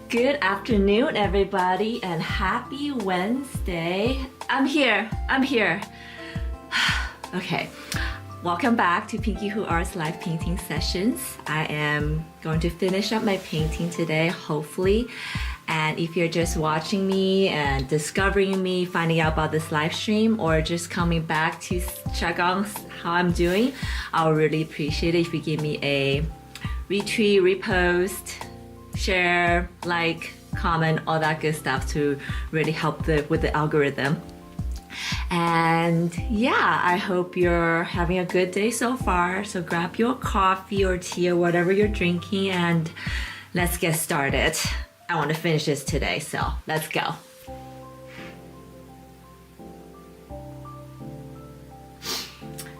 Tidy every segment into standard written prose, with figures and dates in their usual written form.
Good afternoon, everybody, and happy Wednesday. I'm here. Okay, welcome back to PinkyhootArt's live painting sessions. I am going to finish up my painting today, hopefully. And if you're just watching me and discovering me, finding out about this live stream, or just coming back to check on how I'm doing, I'll really appreciate it if you give me a retweet, repost, share, like, comment, all that good stuff to really help with the algorithm. And yeah, I hope you're having a good day so far. So grab your coffee or tea or whatever you're drinking and let's get started. I want to finish this today, so let's go.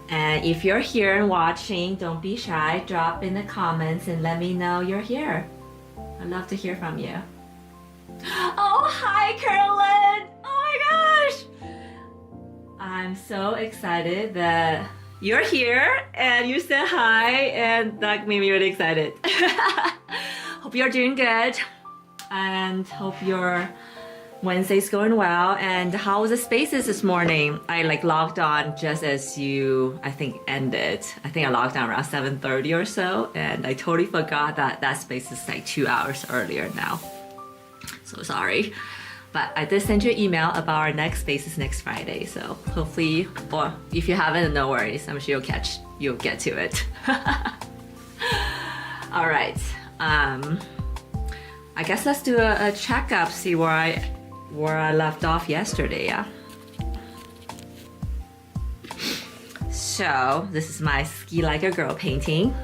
And if you're here and watching, don't be shy. Drop in the comments and let me know you're here. I'd love to hear from you. Oh, hi, Carolyn! Oh my gosh! I'm so excited that you're here and you said hi, and that made me really excited. Hope you're doing good and hope your Wednesday's going well. And how was the spaces this morning? I logged on just as you, I think, ended. I think I logged on around 7:30 or so, and I totally forgot that space is like 2 hours earlier now. So sorry. But I did send you an email about our next spaces next Friday, so hopefully, or if you haven't, no worries. I'm sure you'll get to it. All right. I guess let's do a checkup, see where I left off yesterday, yeah? So this is my Ski Like a Girl painting,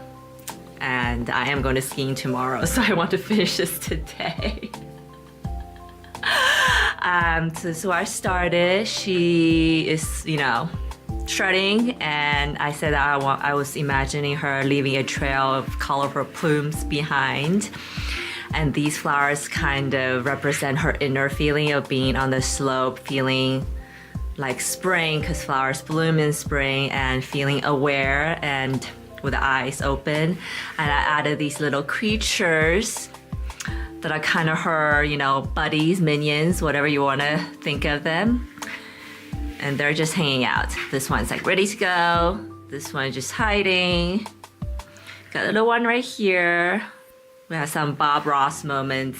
and I am going to skiing tomorrow, so I want to finish this today. So I started, she is, strutting, and I said that I was imagining her leaving a trail of colorful plumes behind. And these flowers kind of represent her inner feeling of being on the slope, feeling like spring, because flowers bloom in spring, and feeling aware and with the eyes open. And I added these little creatures that are kind of her, buddies, minions, whatever you want to think of them. And they're just hanging out. This one's like ready to go. This one's just hiding. Got a little one right here. We had some Bob Ross moments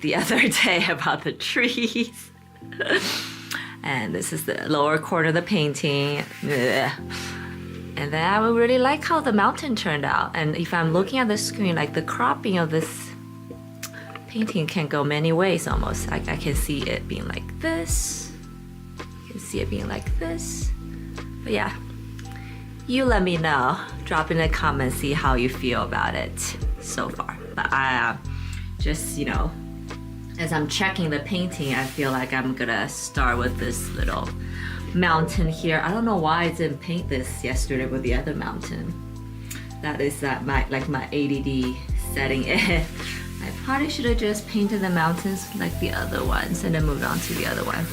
the other day about the trees. And this is the lower corner of the painting. Ugh. And then I really like how the mountain turned out. And if I'm looking at the screen, like the cropping of this painting can go many ways almost. Like I can see it being like this. I can see it being like this. But yeah, you let me know. Drop in the comments, see how you feel about it so far. But I just, as I'm checking the painting, I feel like I'm gonna start with this little mountain here. I don't know why I didn't paint this yesterday with the other mountain. That is my ADD setting in. I probably should have just painted the mountains like the other ones and then moved on to the other one.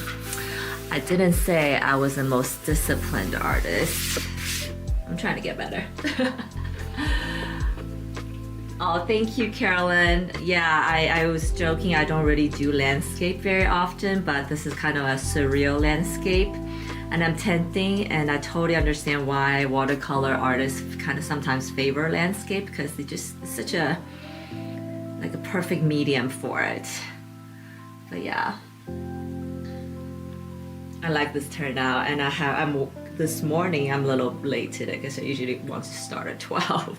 I didn't say I was the most disciplined artist. I'm trying to get better. Oh, thank you, Carolyn. Yeah, I was joking. I don't really do landscape very often, but this is kind of a surreal landscape. And I'm tempting, and I totally understand why watercolor artists kind of sometimes favor landscape, because it's such a perfect medium for it. But yeah, I like this turnout, and this morning I'm a little late today because I usually want to start at 12.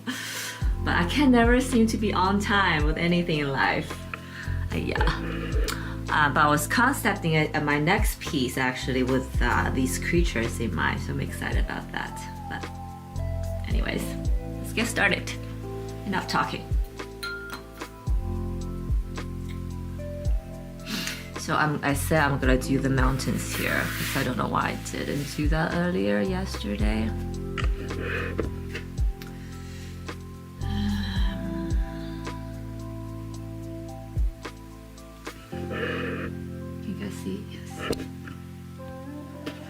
But I can never seem to be on time with anything in life. But I was concepting it at my next piece actually with these creatures in mind, so I'm excited about that. But anyways, let's get started. Enough talking. So I said I'm gonna do the mountains here because I don't know why I didn't do that earlier yesterday. You guys see? Yes.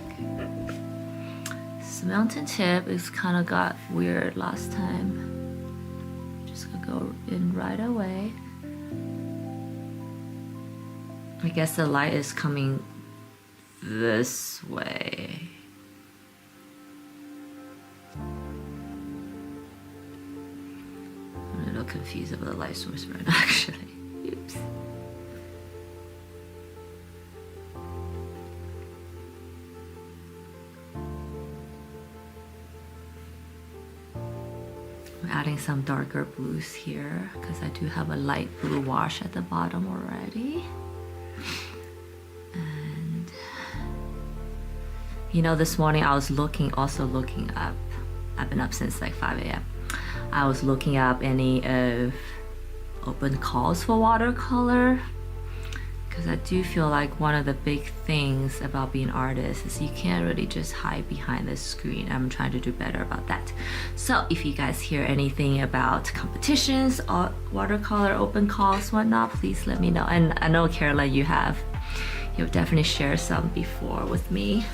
Okay. So mountain tip is kind of got weird last time. Just gonna go in right away. I guess the light is coming this way. I'm a little confused about the light source right now, actually. Oops. I'm adding some darker blues here because I do have a light blue wash at the bottom already. And you know, this morning I was looking up. I've been up since like 5 a.m. I was looking up any of open calls for watercolor because I do feel like one of the big things about being an artist is you can't really just hide behind the screen. I'm trying to do better about that. So if you guys hear anything about competitions or watercolor open calls, whatnot, please let me know. And I know, Carola, you've definitely shared some before with me.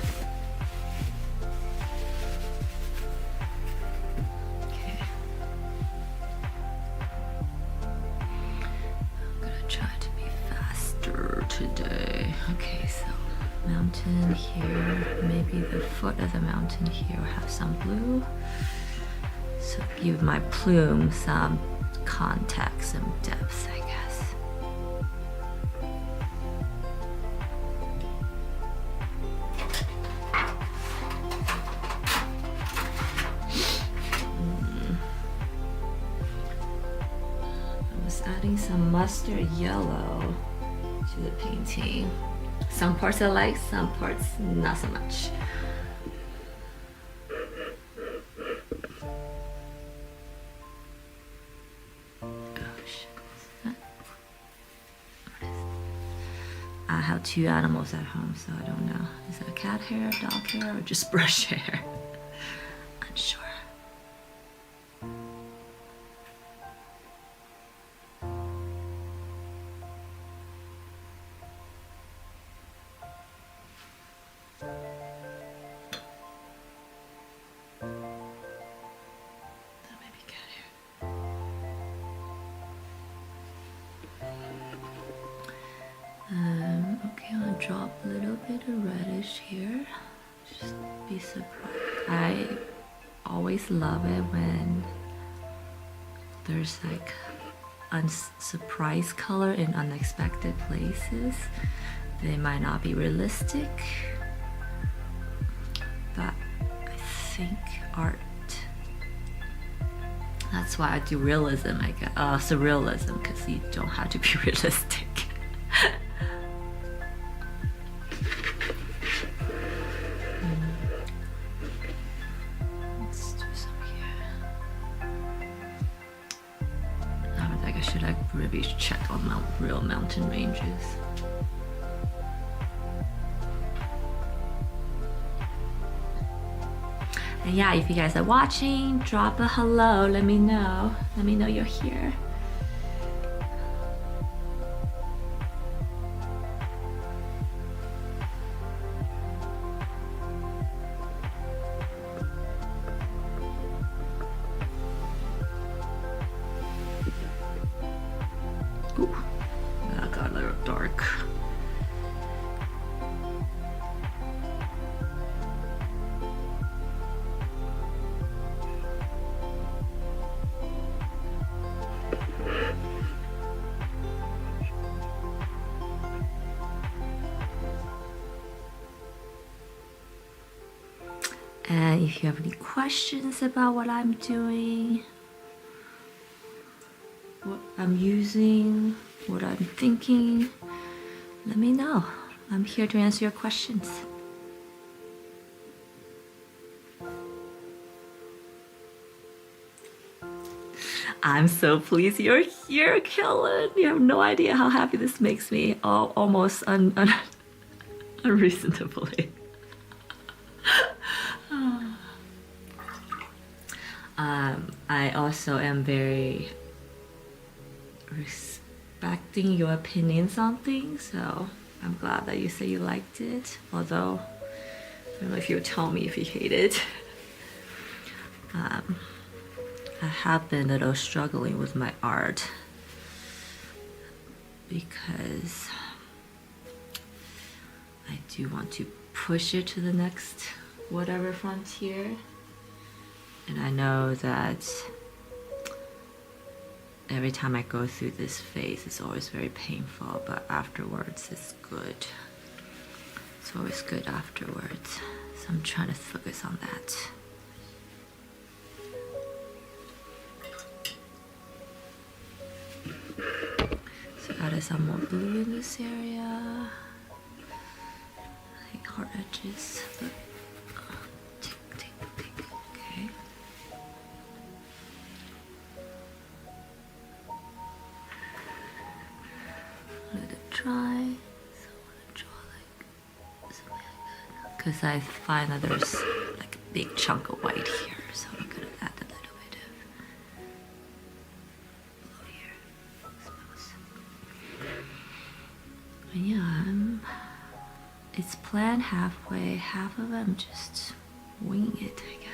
Today. Okay, so mountain here, maybe the foot of the mountain here will have some blue. So give my plume some contact, some depth, I guess. I was adding some mustard yellow to the painting. Some parts I like, some parts not so much. Gosh. I have 2 animals at home, so I don't know. Is it a cat hair, dog hair, or just brush hair? Unsure. Okay, I'll drop a little bit of reddish here. Just be surprised. I always love it when there's like surprise color in unexpected places. They might not be realistic, but I think art. That's why I do realism, I guess. Surrealism, because you don't have to be realistic. Let's do some here. I should really check on my real mountain ranges. And yeah, if you guys are watching, drop a hello, let me know. Let me know you're here. Ooh, that got a little dark. And if you have any questions about what I'm doing, what I'm using, what I'm thinking, let me know. I'm here to answer your questions. I'm so pleased you're here, Kellen. You have no idea how happy this makes me. Almost unreasonably. I also am very respecting your opinions on things, so I'm glad that you say you liked it, although I don't know if you'll tell me if you hate it. I have been a little struggling with my art because do want to push it to the next whatever frontier. And I know that every time I go through this phase, it's always very painful, but afterwards it's good. It's always good afterwards. So I'm trying to focus on that. So added some more blue in this area. I think hard edges, but okay. Let it dry. So I want to draw like something like that. Because I find that there's like a big chunk of white here, so I'm gonna add a little bit of blue here, I suppose. And yeah, it's planned halfway. Half of it I'm just winging it, I guess.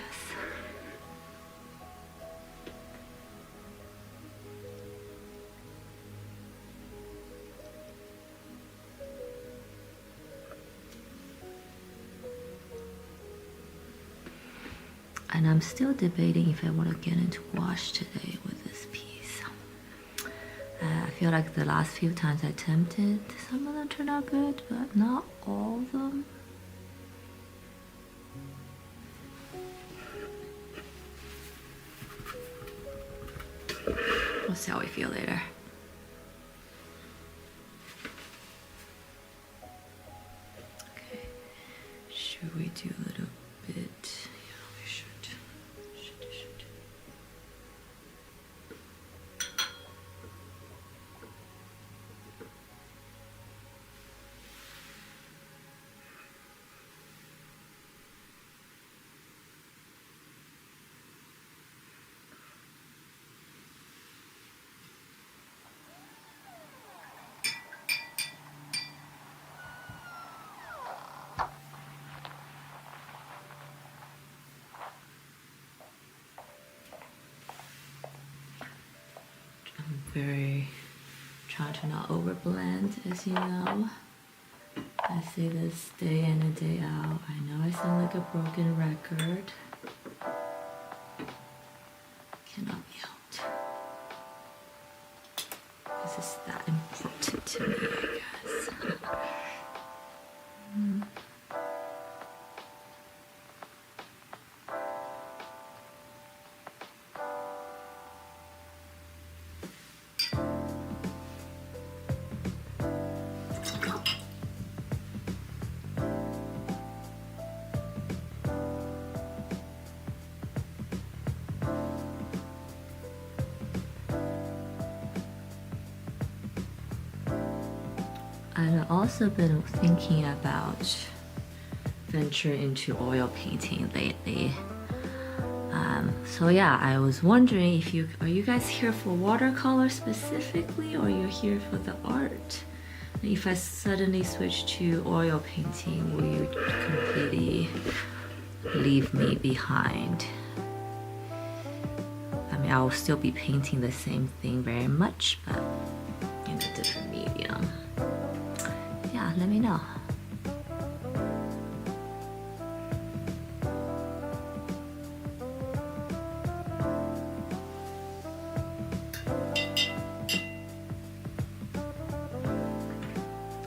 And I'm still debating if I want to get into gouache today with this piece. I feel like the last few times I attempted, some of them turned out good, but not all of them. We'll see how we feel later. Okay, should we do a little bit? Yeah, we should. Very trying to not overblend, as you know. I say this day in and day out. I know I sound like a broken record. Cannot be helped. This is that important to me, I guess. I've also been thinking about venturing into oil painting lately. So yeah, I was wondering if are you guys here for watercolor specifically, or you're here for the art? If I suddenly switch to oil painting, will you completely leave me behind? I mean, I will still be painting the same thing very much, but in a different medium. Yeah, let me know.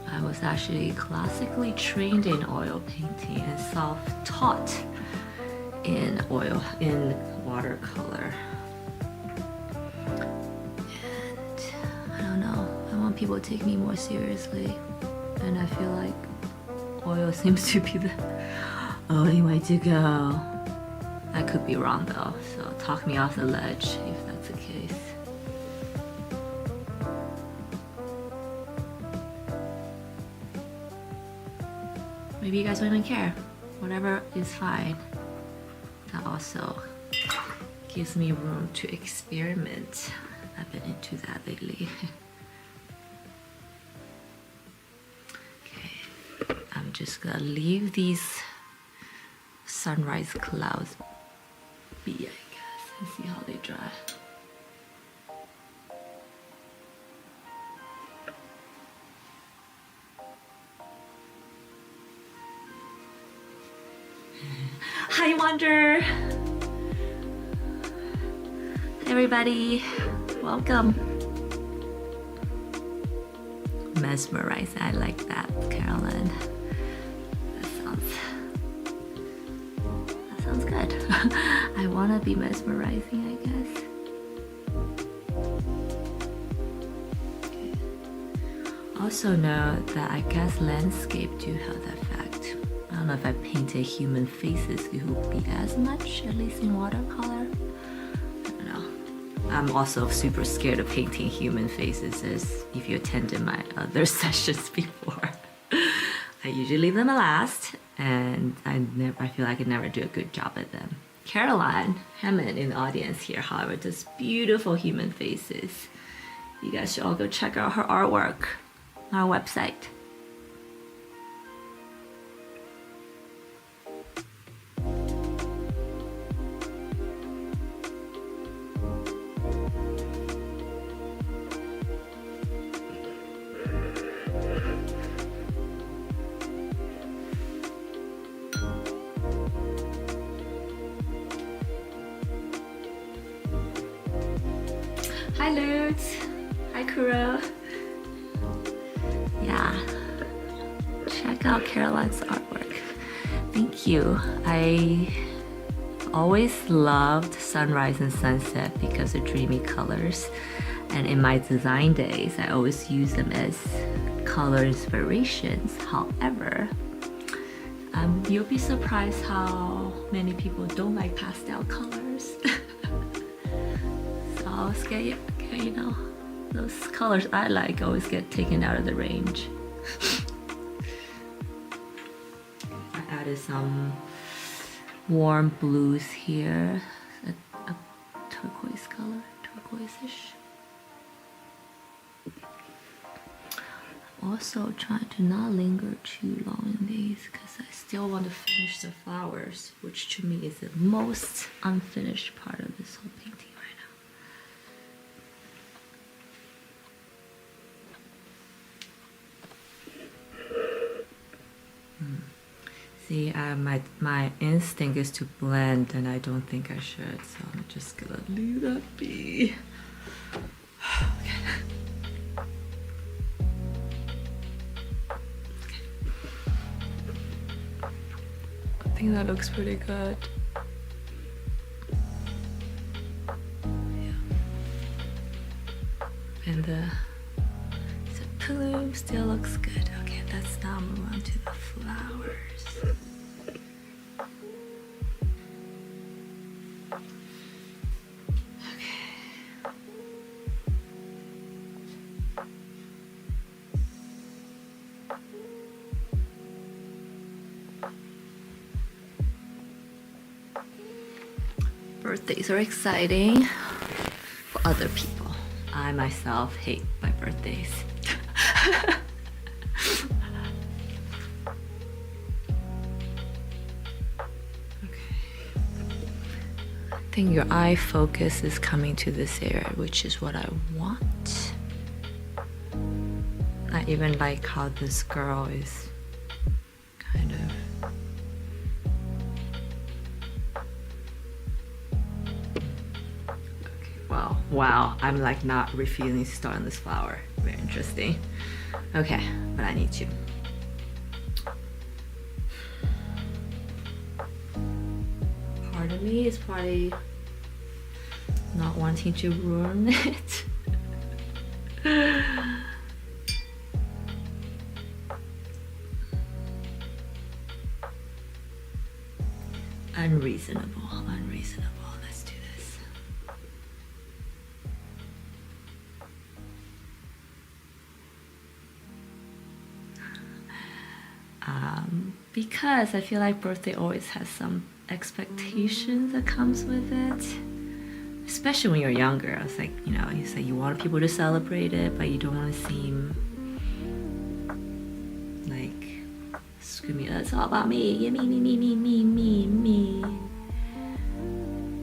I was actually classically trained in oil painting and self-taught in watercolor. And I don't know, I want people to take me more seriously. And I feel like oil seems to be the only way to go. I could be wrong though, so talk me off the ledge if that's the case. Maybe you guys don't even care. Whatever is fine. That also gives me room to experiment. I've been into that lately. Okay, I'm just gonna leave these sunrise clouds be, I guess, and see how they dry. Hi, Wonder. Everybody, welcome. Mesmerizing, I like that, Caroline. That sounds good. I want to be mesmerizing, I guess. Okay. Also know that I guess landscape do have that effect. I don't know if I painted human faces, it would be as much, at least in watercolor. I'm also super scared of painting human faces, as if you attended my other sessions before. I usually leave them last, and I feel like I never do a good job at them. Caroline Hammond in the audience here, however, does beautiful human faces. You guys should all go check out her artwork on our website. Hi Lutz, hi Kuro. Yeah, check out Caroline's artwork. Thank you. I always loved sunrise and sunset because of dreamy colors. And in my design days, I always use them as color inspirations. However, you'll be surprised how many people don't like pastel colors. So I always get, you know, those colors I like always get taken out of the range. I added some warm blues here, a turquoise color, turquoise-ish. Also trying to not linger too long in these because I still want to finish the flowers, which to me is the most unfinished part of this whole painting right now. See, my instinct is to blend, and I don't think I should, so I'm just gonna leave that be. Okay. I think that looks pretty good. Yeah. And the plume still looks good. Okay, let's now move on to the flowers. Birthdays are exciting for other people. I myself hate my birthdays. Okay. I think your eye focus is coming to this area, which is what I want. I even like how this girl is kind of wow, I'm like not refusing to start on this flower. Very interesting. Okay, but I need to. Part of me is probably not wanting to ruin it. Unreasonable. Let's do this. Because I feel like birthday always has some expectations that comes with it. Especially when you're younger. I was like, you know, you say you want people to celebrate it, but you don't want to seem like screaming, it's all about me, yeah, me.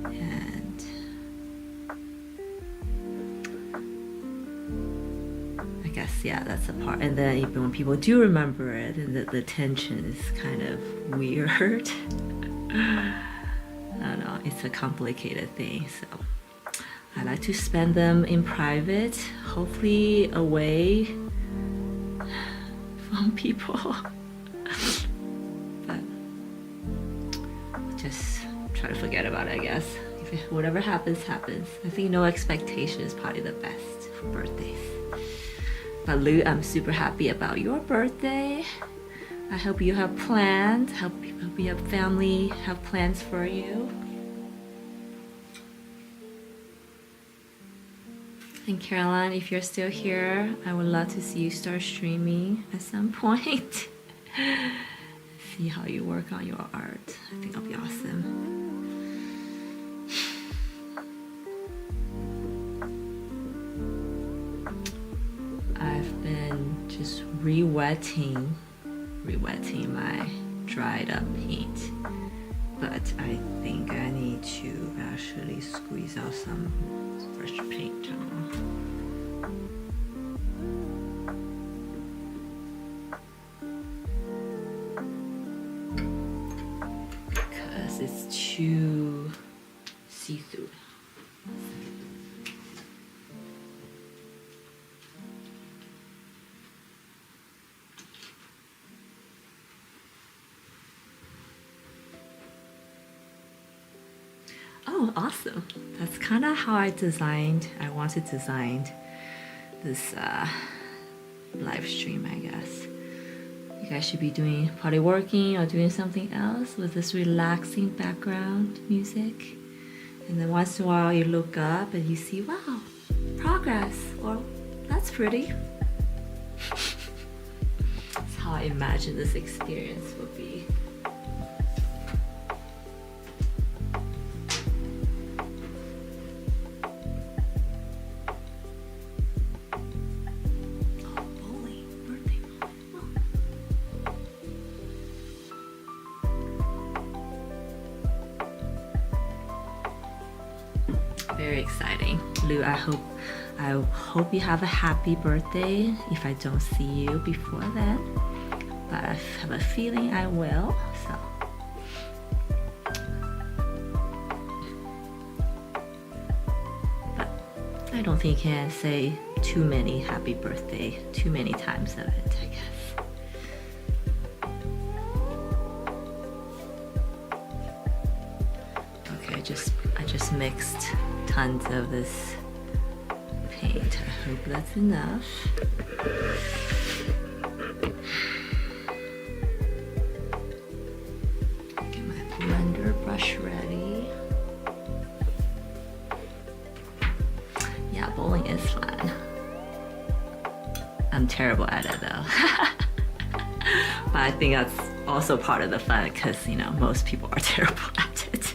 And I guess, yeah, that's the part. And then even when people do remember it, and the tension is kind of weird. I don't know, it's a complicated thing. So I like to spend them in private, hopefully away from people. But just try to forget about it, I guess. Whatever happens, happens. I think no expectation is probably the best for birthdays. But Lou, I'm super happy about your birthday. I hope you have plans. Hope your family have plans for you. And Caroline, if you're still here, I would love to see you start streaming at some point. See how you work on your art. I think it'll be awesome. I've been just re-wetting my dried up paint, but I think I need to actually squeeze out some fresh paint because it's too see-through. Oh, awesome. That's kind of how I want to design this live stream, I guess. You guys should be probably working or doing something else with this relaxing background music. And then once in a while you look up and you see, wow, progress, or that's pretty. That's how I imagine this experience would be. Very exciting. Lou, I hope you have a happy birthday if I don't see you before then. But I have a feeling I will, so. But I don't think I can say too many happy birthday, too many times of it, I guess. Okay, I just mixed tons of this paint. I hope that's enough. Get my blender brush ready. Yeah, bowling is fun. I'm terrible at it though. But I think that's also part of the fun because, you know, most people are terrible at it.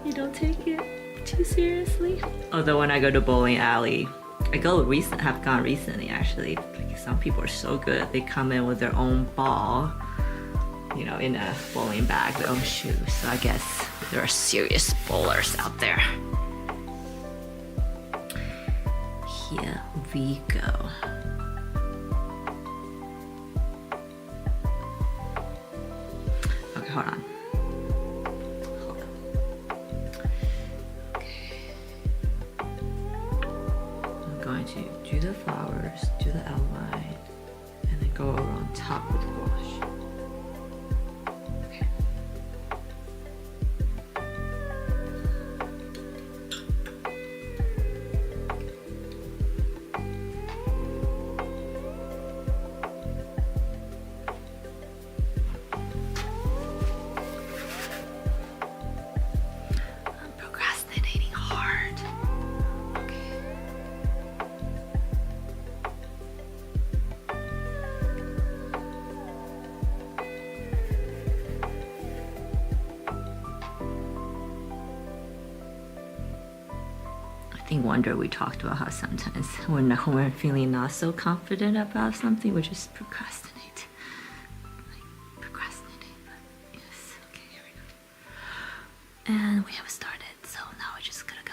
You don't take it too seriously. Although when I go to bowling alley, have gone recently actually. Like some people are so good. They come in with their own ball, you know, in a bowling bag, their own shoes. So I guess there are serious bowlers out there. Here we go. Okay, hold on. To do the flowers, do the outline, and then go over on top with gouache. Okay. I'm procrastinating hard. Wonder we talked about how sometimes when we're feeling not so confident about something, we just procrastinate. But yes, okay, here we go. And we have started, so now we're just gonna go.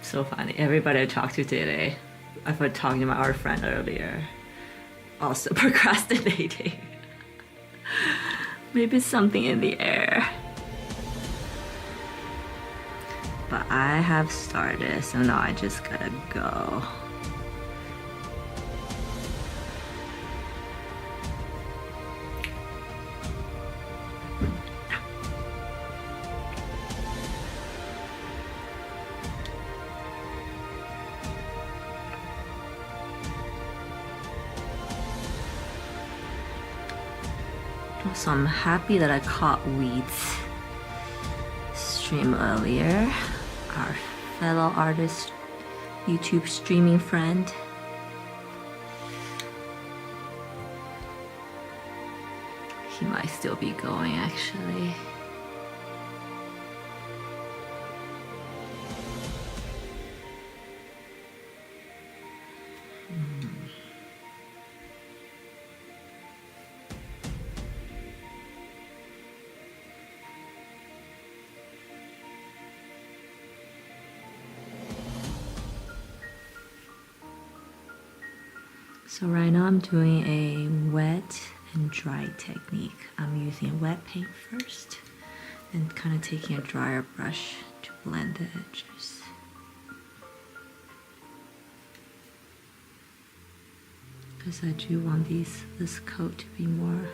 So funny. Everybody I talked to today, I've been talking to my art friend earlier, also procrastinating. Maybe something in the air. But I have started, so now I just gotta go. So I'm happy that I caught Weed's stream earlier. Our fellow artist, YouTube streaming friend. He might still be going actually. So right now I'm doing a wet and dry technique. I'm using wet paint first and kind of taking a drier brush to blend the edges. Because I do want this coat to be more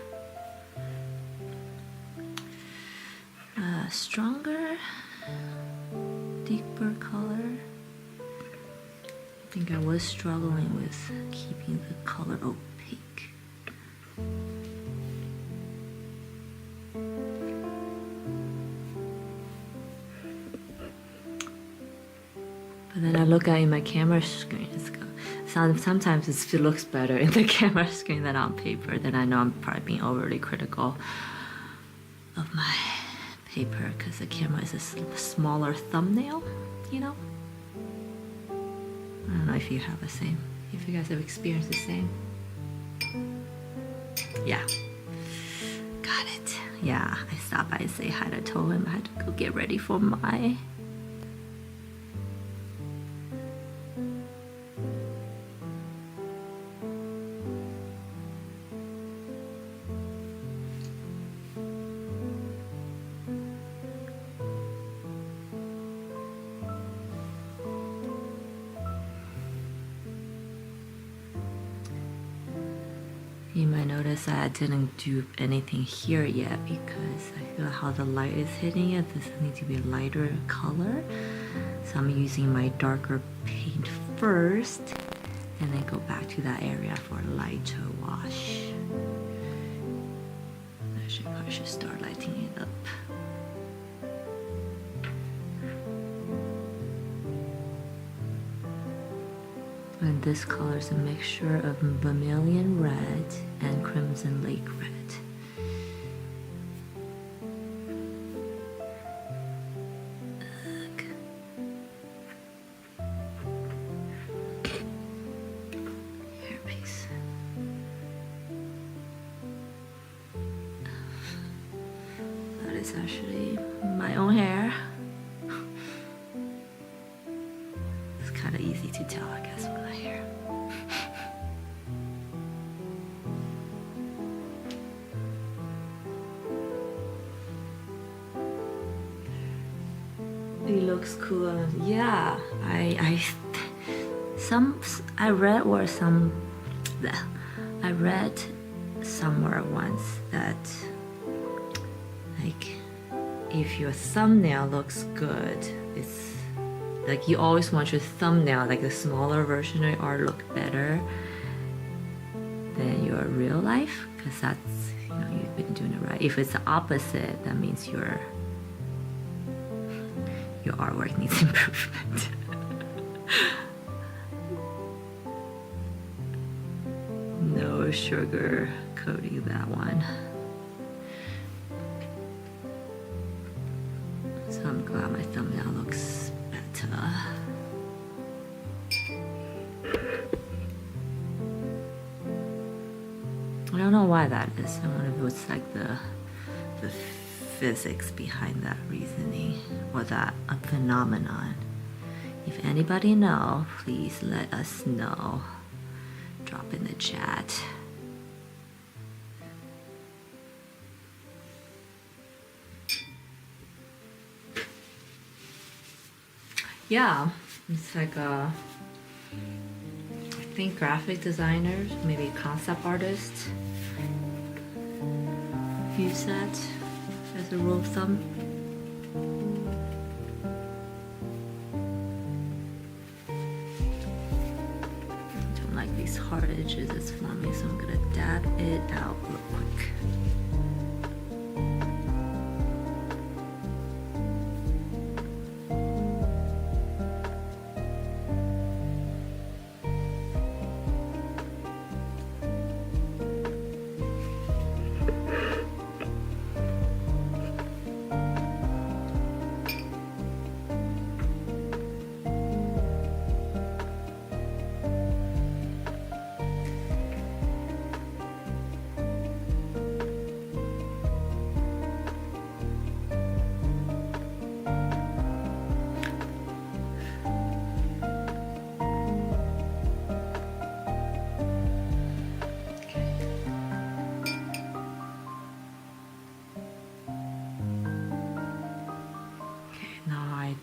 stronger, deeper color. I think I was struggling with keeping the color opaque. But then I look at it in my camera screen, sometimes it looks better in the camera screen than on paper. Then I know I'm probably being overly critical of my paper because the camera is a smaller thumbnail, you know? I don't know if you have the same, if you guys have experienced the same. Yeah. Got it. Yeah, I stopped by and say hi to told him I had to go get ready for my You might notice that I didn't do anything here yet because I feel how the light is hitting it. This needs to be a lighter color. So I'm using my darker paint first and then go back to that area for a lighter wash. Actually, I should start lighting it up. And this color is a mixture of vermilion red and crimson lake red. Ugh. Hairpiece. That is actually my own hair. It's kind of easy to tell, I guess, with my hair. It looks cool. Yeah, I read somewhere once that like if your thumbnail looks good, it's like you always want your thumbnail, like a smaller version of your art, look better than your real life, because that's, you know, you've been doing it right. If it's the opposite, that means your artwork needs improvement. No sugar coating that one. So I'm glad my thumbnail looks better. I don't know why that is. I wonder if it's like the physics behind that reasoning or that a phenomenon. If anybody know, please let us know. Drop in the chat. Yeah, it's like a, I think graphic designers, maybe concept artists use that as a rule of thumb. I don't like these hard edges it's forming, so I'm gonna dab it out real quick.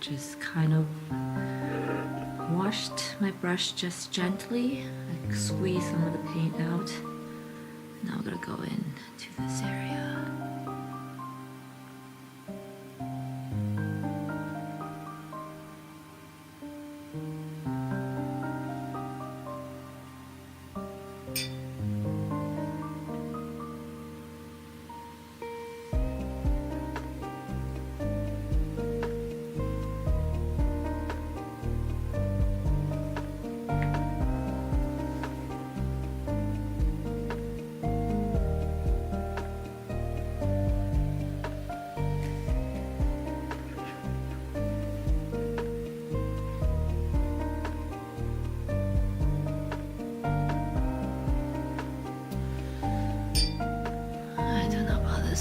Just kind of washed my brush just gently, like squeeze some of the paint out. Now I'm gonna go into this area.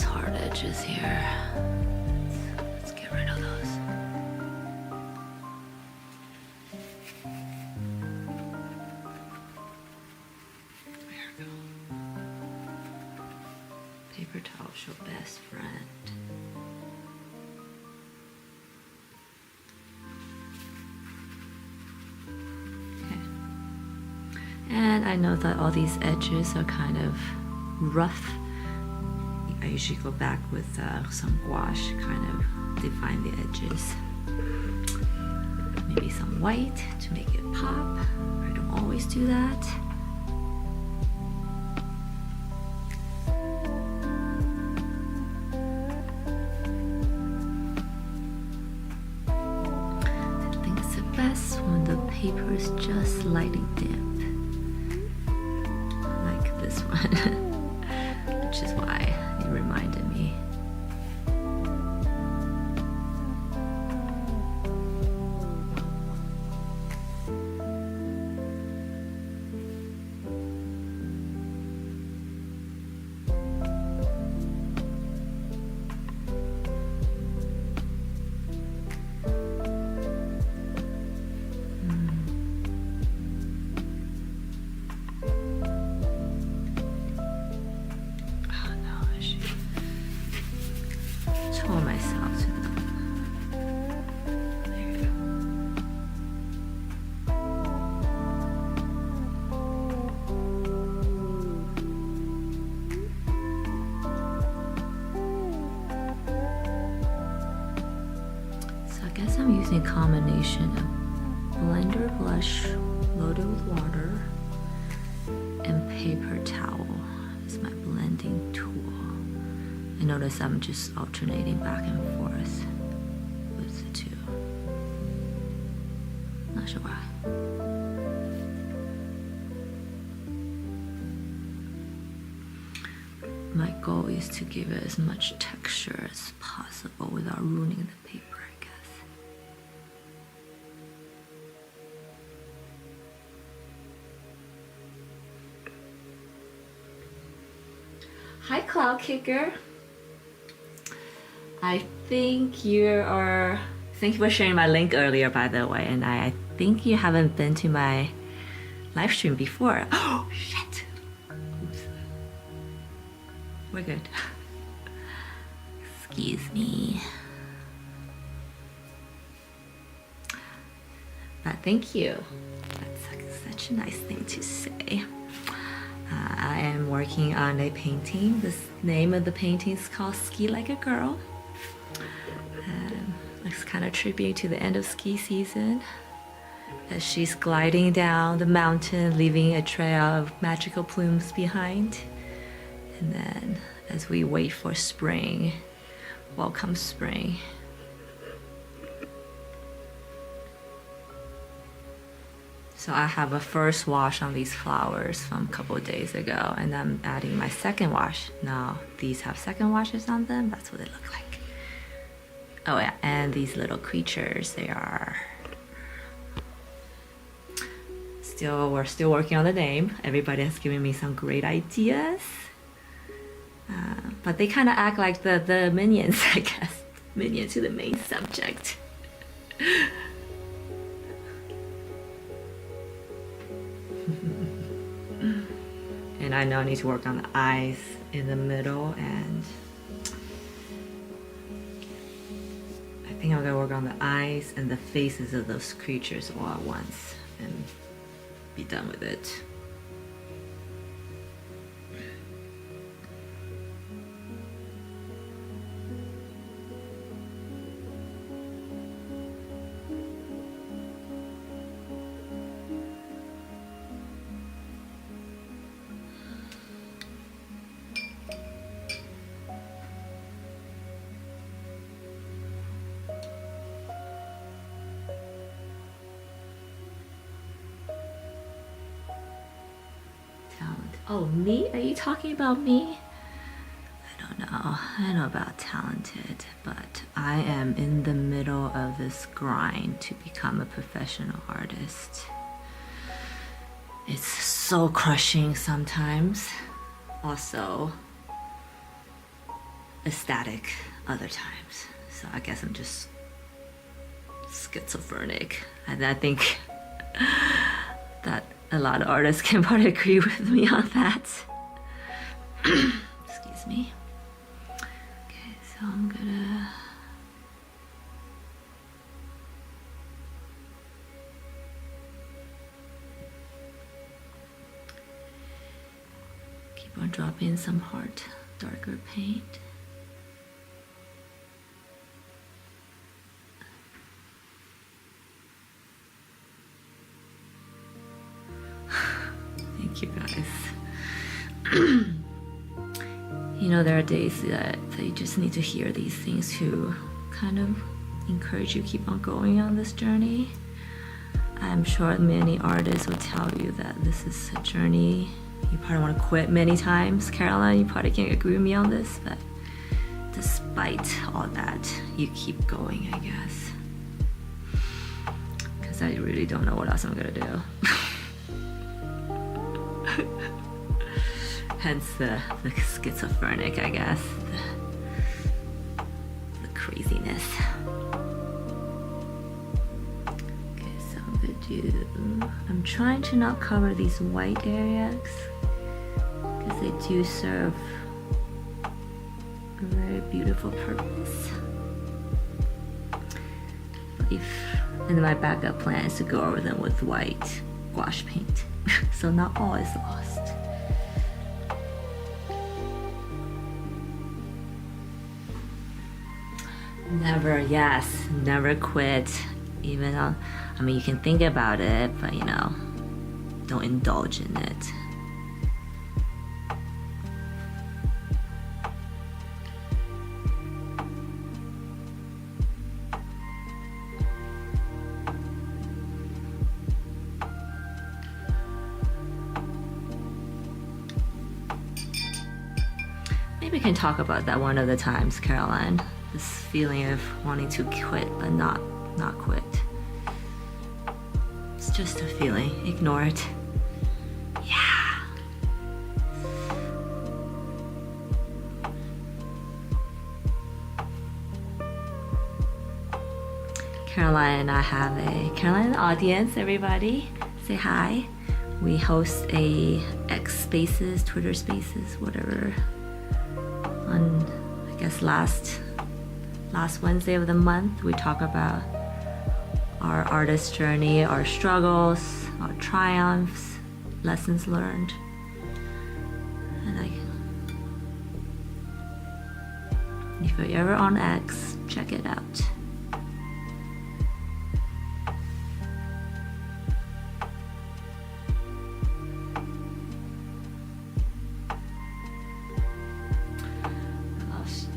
Hard edges here. Let's get rid of those. There we go. Paper towel, your best friend. Okay. And I know that all these edges are kind of rough. I usually go back with some gouache, kind of define the edges. Maybe some white to make it pop. I don't always do that. I think it's the best when the paper is just slightly damp. Like this one, which is why reminded me. I'm using a combination of blender blush loaded with water and paper towel is my blending tool. I notice I'm just alternating back and forth with the two. Not sure why. My goal is to give it as much texture as possible without ruining the paper, I guess. Hi, Cloud Kicker. I think you are. Thank you for sharing my link earlier, by the way. And I think you haven't been to my live stream before. Oh, shit. Oops. We're good. Excuse me. But thank you. That's such a nice thing to say. I am working on a painting. The name of the painting is called Ski Like a Girl. It's kind of tribute to the end of ski season, as she's gliding down the mountain, leaving a trail of magical plumes behind. And then as we wait for spring, welcome spring. So I have a first wash on these flowers from a couple of days ago, and I'm adding my second wash. Now these have second washes on them. That's what they look like. Oh yeah, and these little creatures, we're still working on the name. Everybody has given me some great ideas. But they kind of act like the minions, I guess. Minion to the main subject. And I know I need to work on the eyes in the middle, and I think I'm gonna work on the eyes and the faces of those creatures all at once and be done with it. Oh, me? Are you talking about me? I don't know. I don't know about talented, but I am in the middle of this grind to become a professional artist. It's so crushing sometimes. Also ecstatic other times. So I guess I'm just schizophrenic. And I think that a lot of artists can probably agree with me on that. Excuse me. Okay, so I'm gonna keep on dropping some hard, darker paint. Thank you guys. You know, there are days that you just need to hear these things to kind of encourage you keep on going on this journey. I'm sure many artists will tell you that this is a journey you probably want to quit many times. Caroline, you probably can't agree with me on this, but despite all that, you keep going, I guess. Because I really don't know what else I'm gonna do. Hence the schizophrenic, I guess. The craziness. Okay, so I'm trying to not cover these white areas because they do serve a very beautiful purpose. And then my backup plan is to go over them with white gouache paint. So not all is lost. Never quit. Even on, I mean, you can think about it, but you know, don't indulge in it. Maybe we can talk about that one of the times, Caroline. This feeling of wanting to quit, but not quit. It's just a feeling. Ignore it. Yeah. Caroline and I have a Caroline audience. Everybody, say hi. We host a X Spaces, Twitter Spaces, whatever. On I guess last Wednesday of the month, we talk about our artist journey, our struggles, our triumphs, lessons learned. And if you're ever on X, check it out.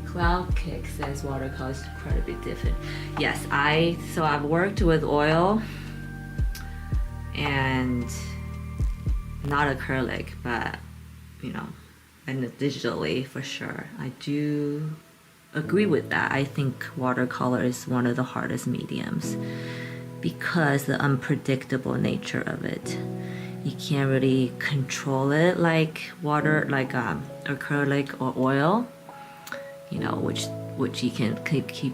Cloud Kick says watercolor is incredibly different. Yes, so I've worked with oil and not acrylic, but and digitally for sure. I do agree with that. I think watercolor is one of the hardest mediums because the unpredictable nature of it. You can't really control it like acrylic or oil. Which you can keep,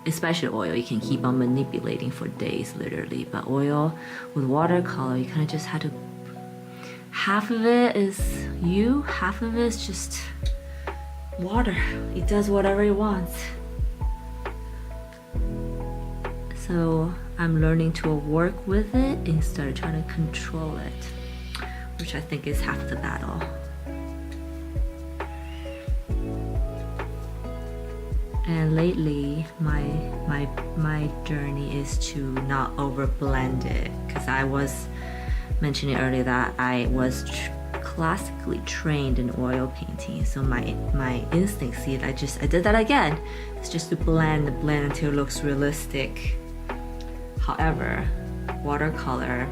especially oil, you can keep on manipulating for days, literally. But oil, with watercolor, you kind of just had to, half of it is you, half of it is just water. It does whatever it wants. So I'm learning to work with it instead of trying to control it, which I think is half the battle. And lately, my journey is to not over blend it, because I was mentioning earlier that I was classically trained in oil painting, so my instinct, I did that again. It's just to blend until it looks realistic. However, watercolor,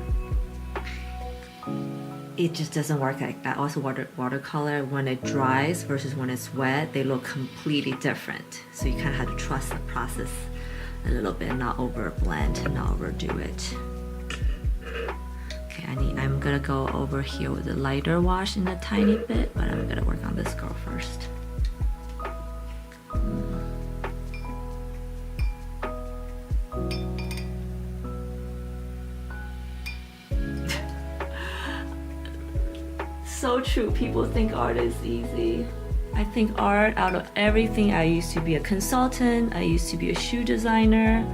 it just doesn't work like that. Also, watercolor, when it dries versus when it's wet, they look completely different. So you kind of have to trust the process a little bit, not over blend, not overdo it. Okay, I'm gonna go over here with a lighter wash in a tiny bit, but I'm gonna work on this girl first. So true. People think art is easy. I think art, out of everything, I used to be a consultant, I used to be a shoe designer,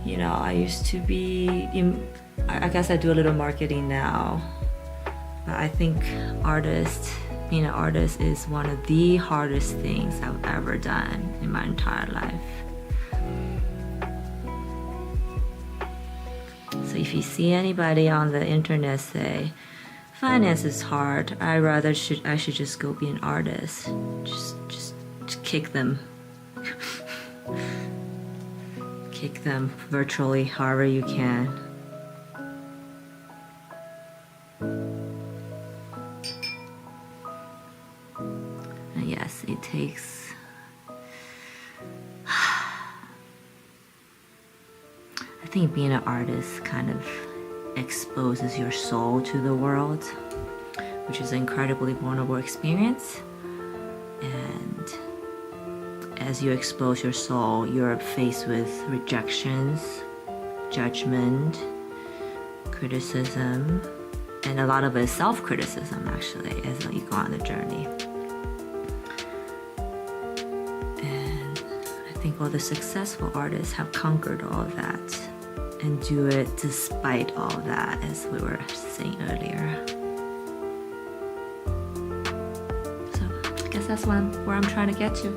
I used to be I guess I do a little marketing now. But I think being an artist is one of the hardest things I've ever done in my entire life. So if you see anybody on the internet say, finance is hard, I should just go be an artist. Just kick them. Kick them virtually however you can. And yes, it takes I think being an artist kind of exposes your soul to the world, which is an incredibly vulnerable experience. And as you expose your soul, you're faced with rejections, judgment, criticism, and a lot of it is self-criticism actually as you go on the journey. And I think all the successful artists have conquered all of that and do it despite all that, as we were saying earlier. So I guess that's where I'm trying to get to.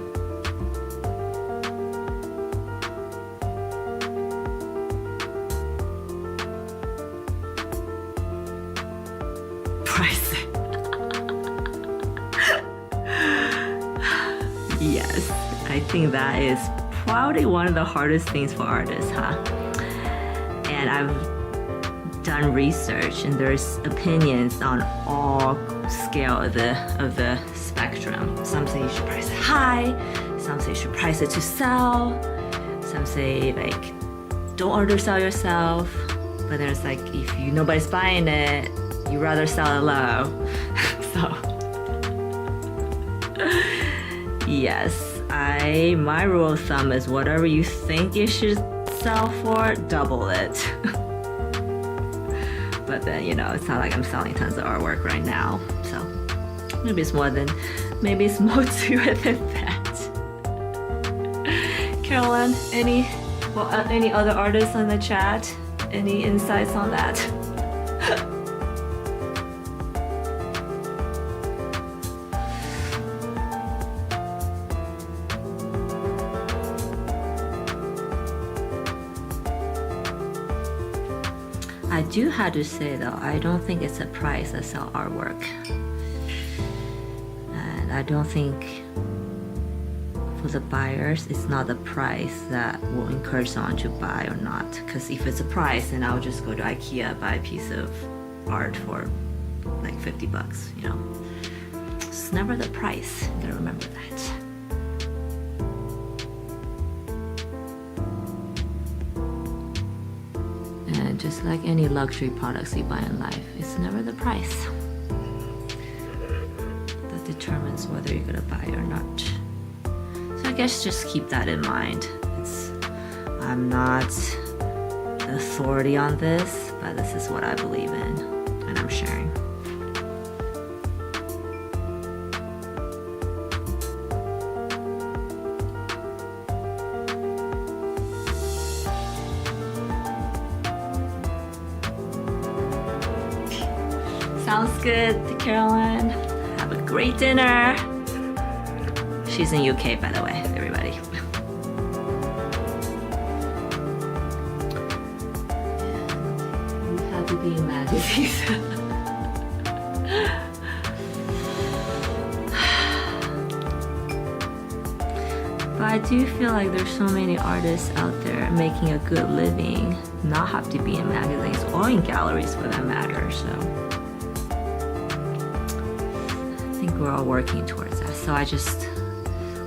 Price. Yes, I think that is probably one of the hardest things for artists, huh? And I've done research, and there's opinions on all scale of the spectrum. Some say you should price it high, some say you should price it to sell, some say don't undersell yourself, but there's if nobody's buying it, you rather sell it low. So yes, my rule of thumb is whatever you think you should sell for double it. But then, you know, it's not like I'm selling tons of artwork right now. So maybe it's more to it than that. Carolyn, any other artists on the chat? Any insights on that? I do have to say though, I don't think it's a price I sell artwork. And I don't think for the buyers, it's not the price that will encourage someone to buy or not. Because if it's a price, then I'll just go to IKEA, buy a piece of art for like 50 bucks, you know. It's never the price, you gotta remember that. And just like any luxury products you buy in life, it's never the price that determines whether you're gonna buy or not. So I guess just keep that in mind. I'm not the authority on this, but this is what I believe in, and I'm sharing. Sounds good, Carolyn. Have a great dinner. She's in UK, by the way, everybody. You have to be in magazines. But I do feel like there's so many artists out there making a good living, not have to be in magazines or in galleries for that matter, so I think we're all working towards that. So I just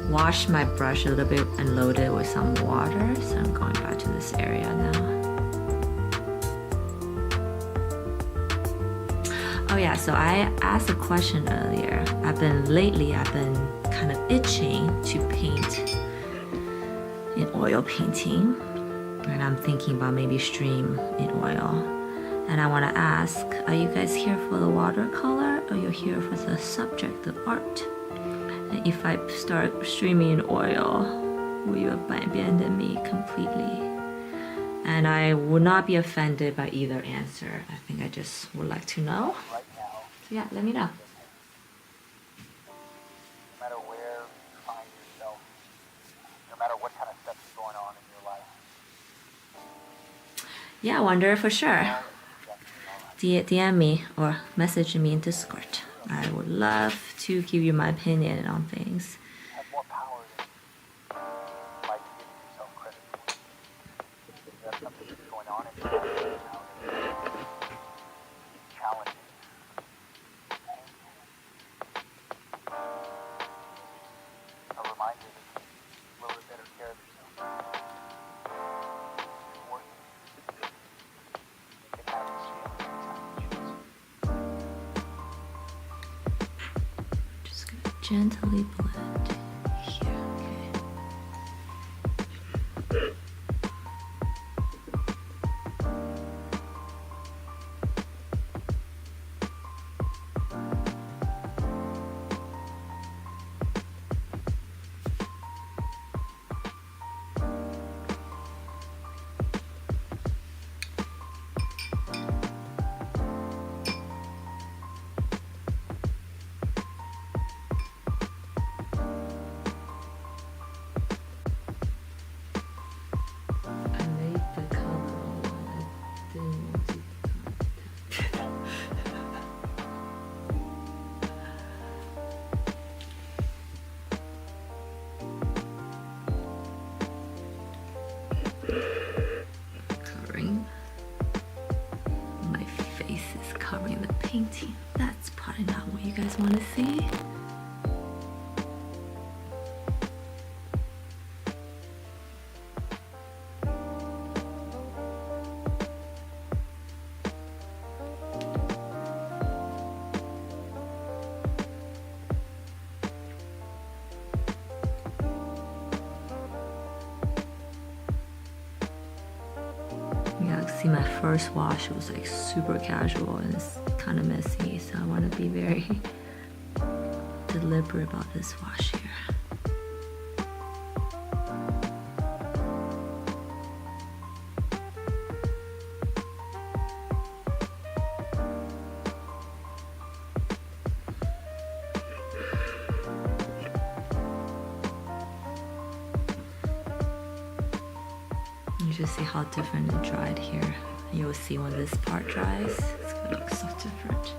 washed my brush a little bit and loaded it with some water. So I'm going back to this area now. Oh yeah, so I asked a question earlier. Lately I've been kind of itching to paint in oil painting. And I'm thinking about maybe stream in oil. And I want to ask, are you guys here for the watercolor or you're here for the subject of art? And if I start streaming in oil, will you abandon me completely? And I would not be offended by either answer. I think I just would like to know. So yeah, let me know. No matter where you find yourself, no matter what kind of stuff is going on in your life. Yeah, I wonder for sure. DM me or message me in Discord. I would love to give you my opinion on things. Have more power than you might be giving yourself credit for. If you have something that's going on in your life now that is challenging, a reminder that you need a little bit better care of yourself. It's worth it. It happens to you every time you choose. Just gonna gently blend here, okay. I made the color one. I didn't want to covering. My face is covering the painting. That's probably not what you guys want to see. See, my first wash was like super casual and it's kind of messy, so I want to be very deliberate about this wash here. You just see how different it dried here. You'll see when this part dries, it's gonna look so different.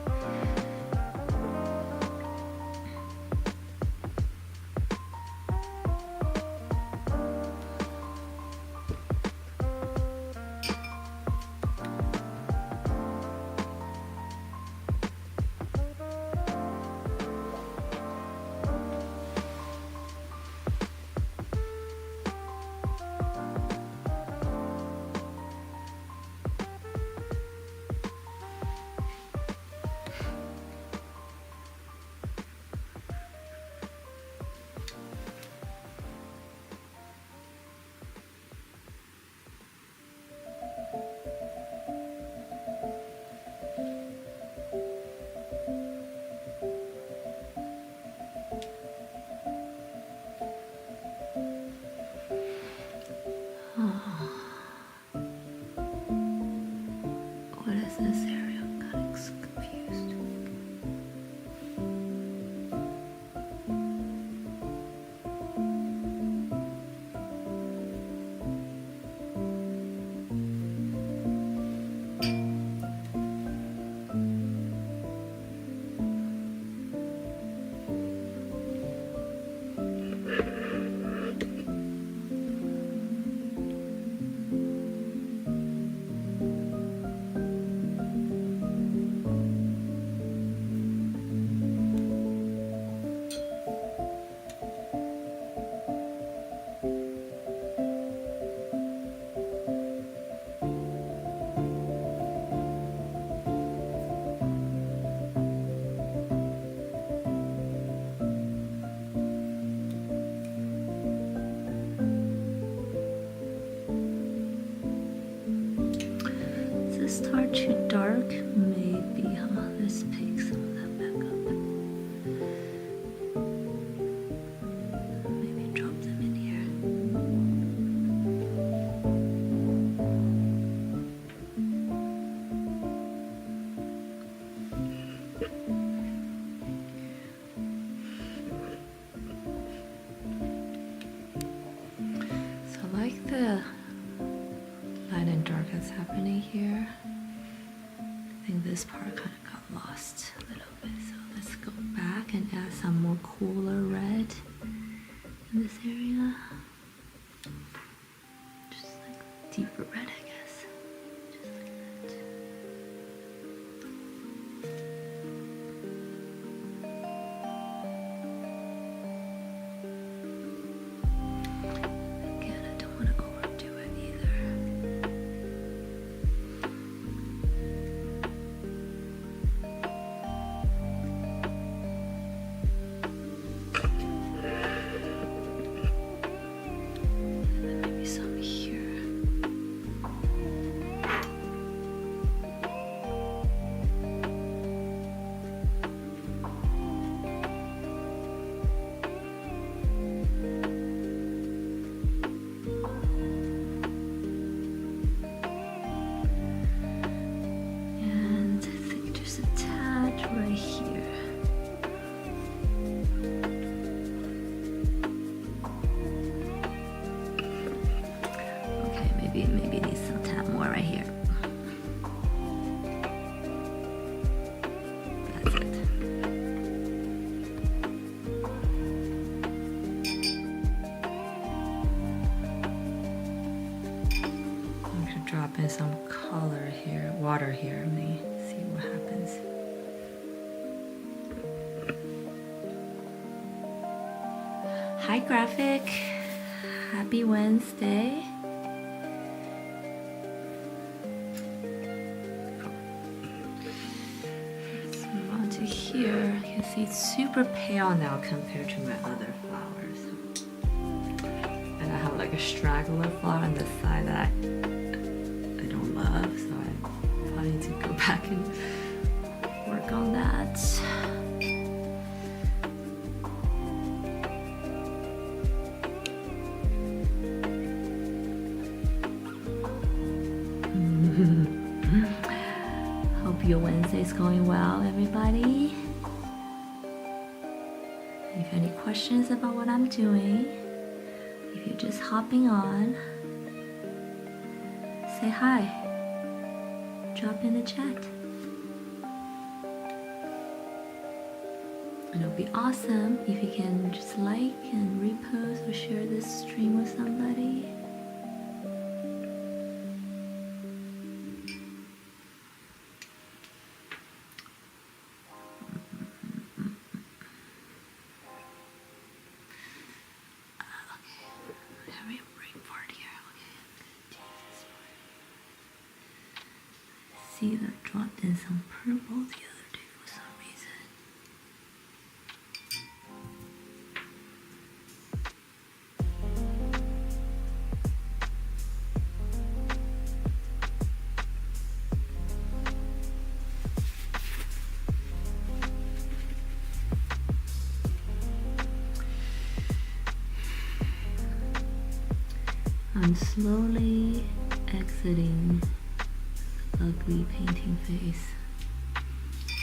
What is this area? I'm kind of confused. Start too dark, maybe, huh? Let's pick some of that back up. Maybe drop them in here. So I like the light and dark that's happening here. I think this part kind of got lost a little bit, so let's go back and add some more cooler red in this area. Just like deeper red, I guess. Just like that. Again, I don't want to overdo it either. Maybe some here. And I think just a tad right here. Okay, maybe it needs some tad more right here. That's it. I'm gonna drop in some color here, water here. Let me see what happens. Hi, graphic. Happy Wednesday. Let's move on to here. You can see it's super pale now compared to my other flowers. And I have like a straggler flower on the side that I don't love. your Wednesday is going well, everybody. If any questions about what I'm doing, if you're just hopping on, say hi. Drop in the chat. And it'll be awesome if you can just like and repost or share this stream with somebody. See that dropped in some purple the other day for some reason. I'm slowly exiting ugly painting face.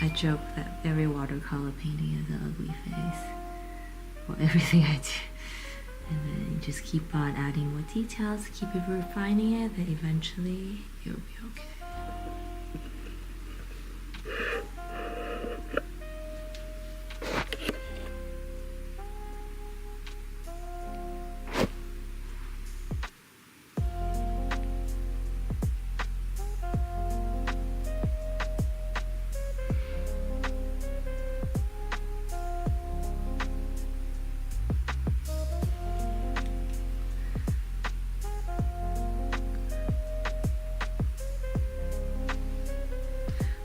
I joke that every watercolor painting has an ugly face. Well, everything I do. And then you just keep on adding more details, keep it refining it, then eventually it'll be okay.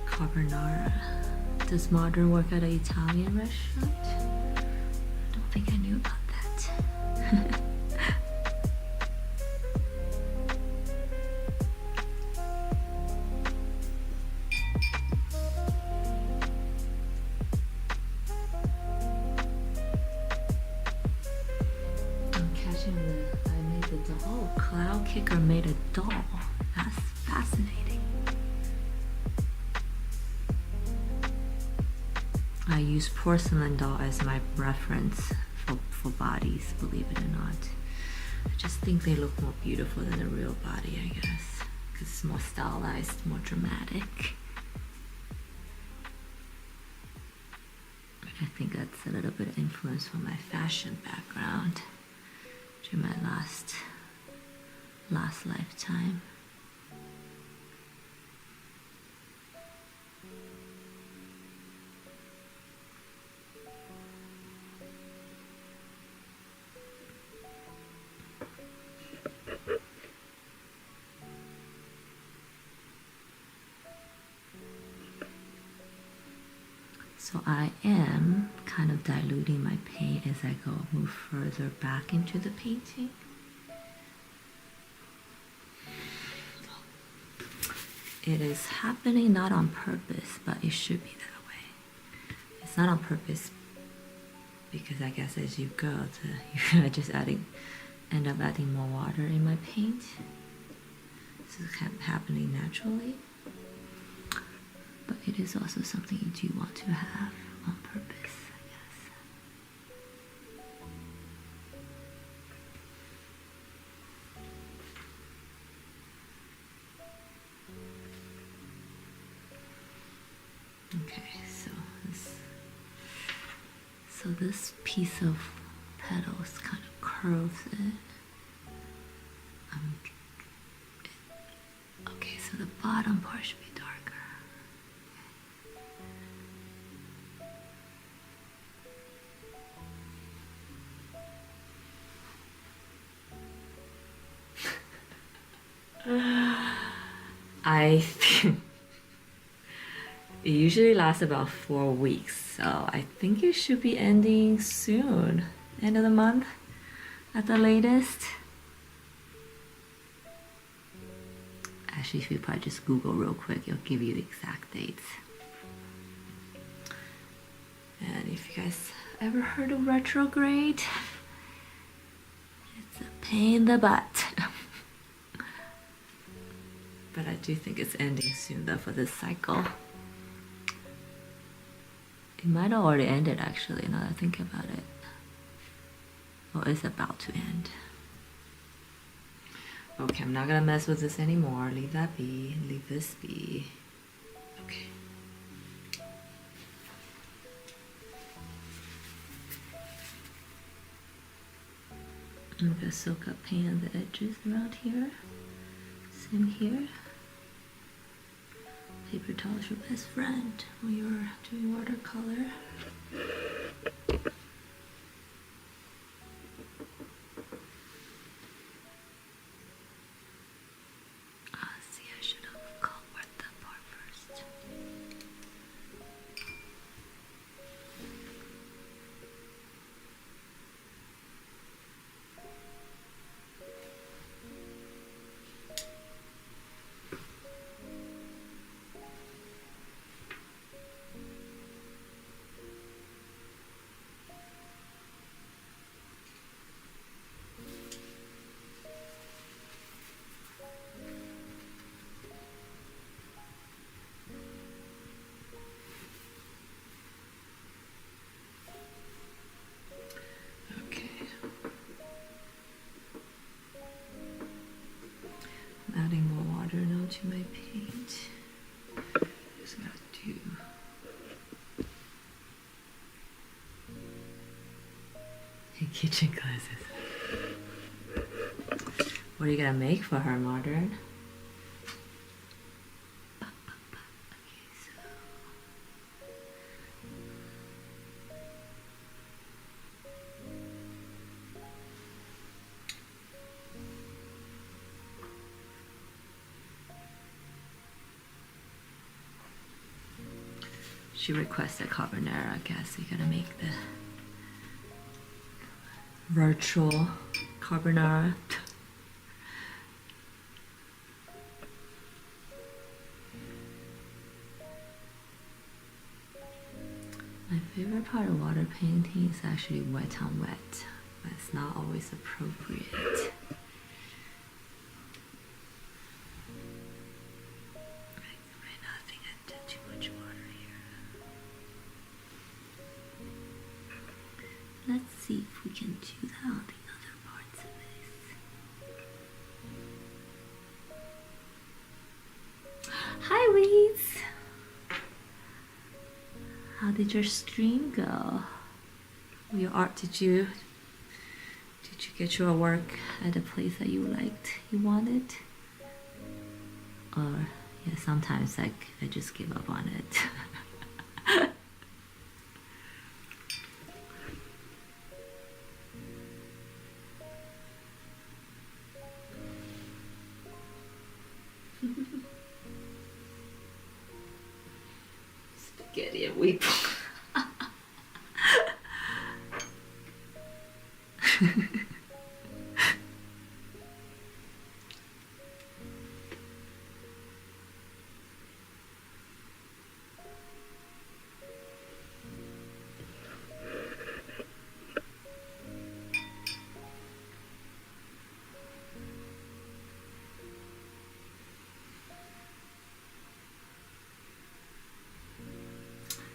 Carbonara. Does modern work at an Italian restaurant? I don't think I knew about that. I'm catching I made the doll. Oh, Cloud Kicker made a doll. That's fascinating. I use porcelain doll as my reference for bodies, believe it or not. I just think they look more beautiful than a real body, I guess, because it's more stylized, more dramatic. I think that's a little bit of influence from my fashion background during my last lifetime. So I am kind of diluting my paint as I move further back into the painting. It is happening not on purpose, but it should be that way. It's not on purpose because I guess as you go, you're just end up adding more water in my paint. This is kind of happening naturally. But it is also something you do want to have on purpose, I guess. Okay, so this piece of petals kind of curves it. Okay, so the bottom part should be darker. I think it usually lasts about 4 weeks, so I think it should be ending soon, end of the month at the latest. Actually, if you probably just Google real quick, it'll give you the exact dates. And if you guys ever heard of retrograde, it's a pain in the butt. But I do think it's ending soon though for this cycle. It might have already ended actually, now that I think about it. Oh, it's about to end. Okay, I'm not gonna mess with this anymore. Leave that be. Leave this be. Okay. I'm gonna soak up paint on the edges around here. Same here. Paper towel is your best friend when you're doing watercolor. See, I should have covered that part first. Adding more water now to my paint. Just gotta do kitchen glasses. What are you gonna make for her, Modern? She requested carbonara. I guess we gotta make the virtual carbonara. My favorite part of water painting is actually wet on wet, but it's not always appropriate. Let's see if we can do that on the other parts of this. Hi, Weeds! How did your stream go? Your art, did you get your work at a place that you liked, you wanted? Or yeah, sometimes like I just give up on it. Spaghetti and weep.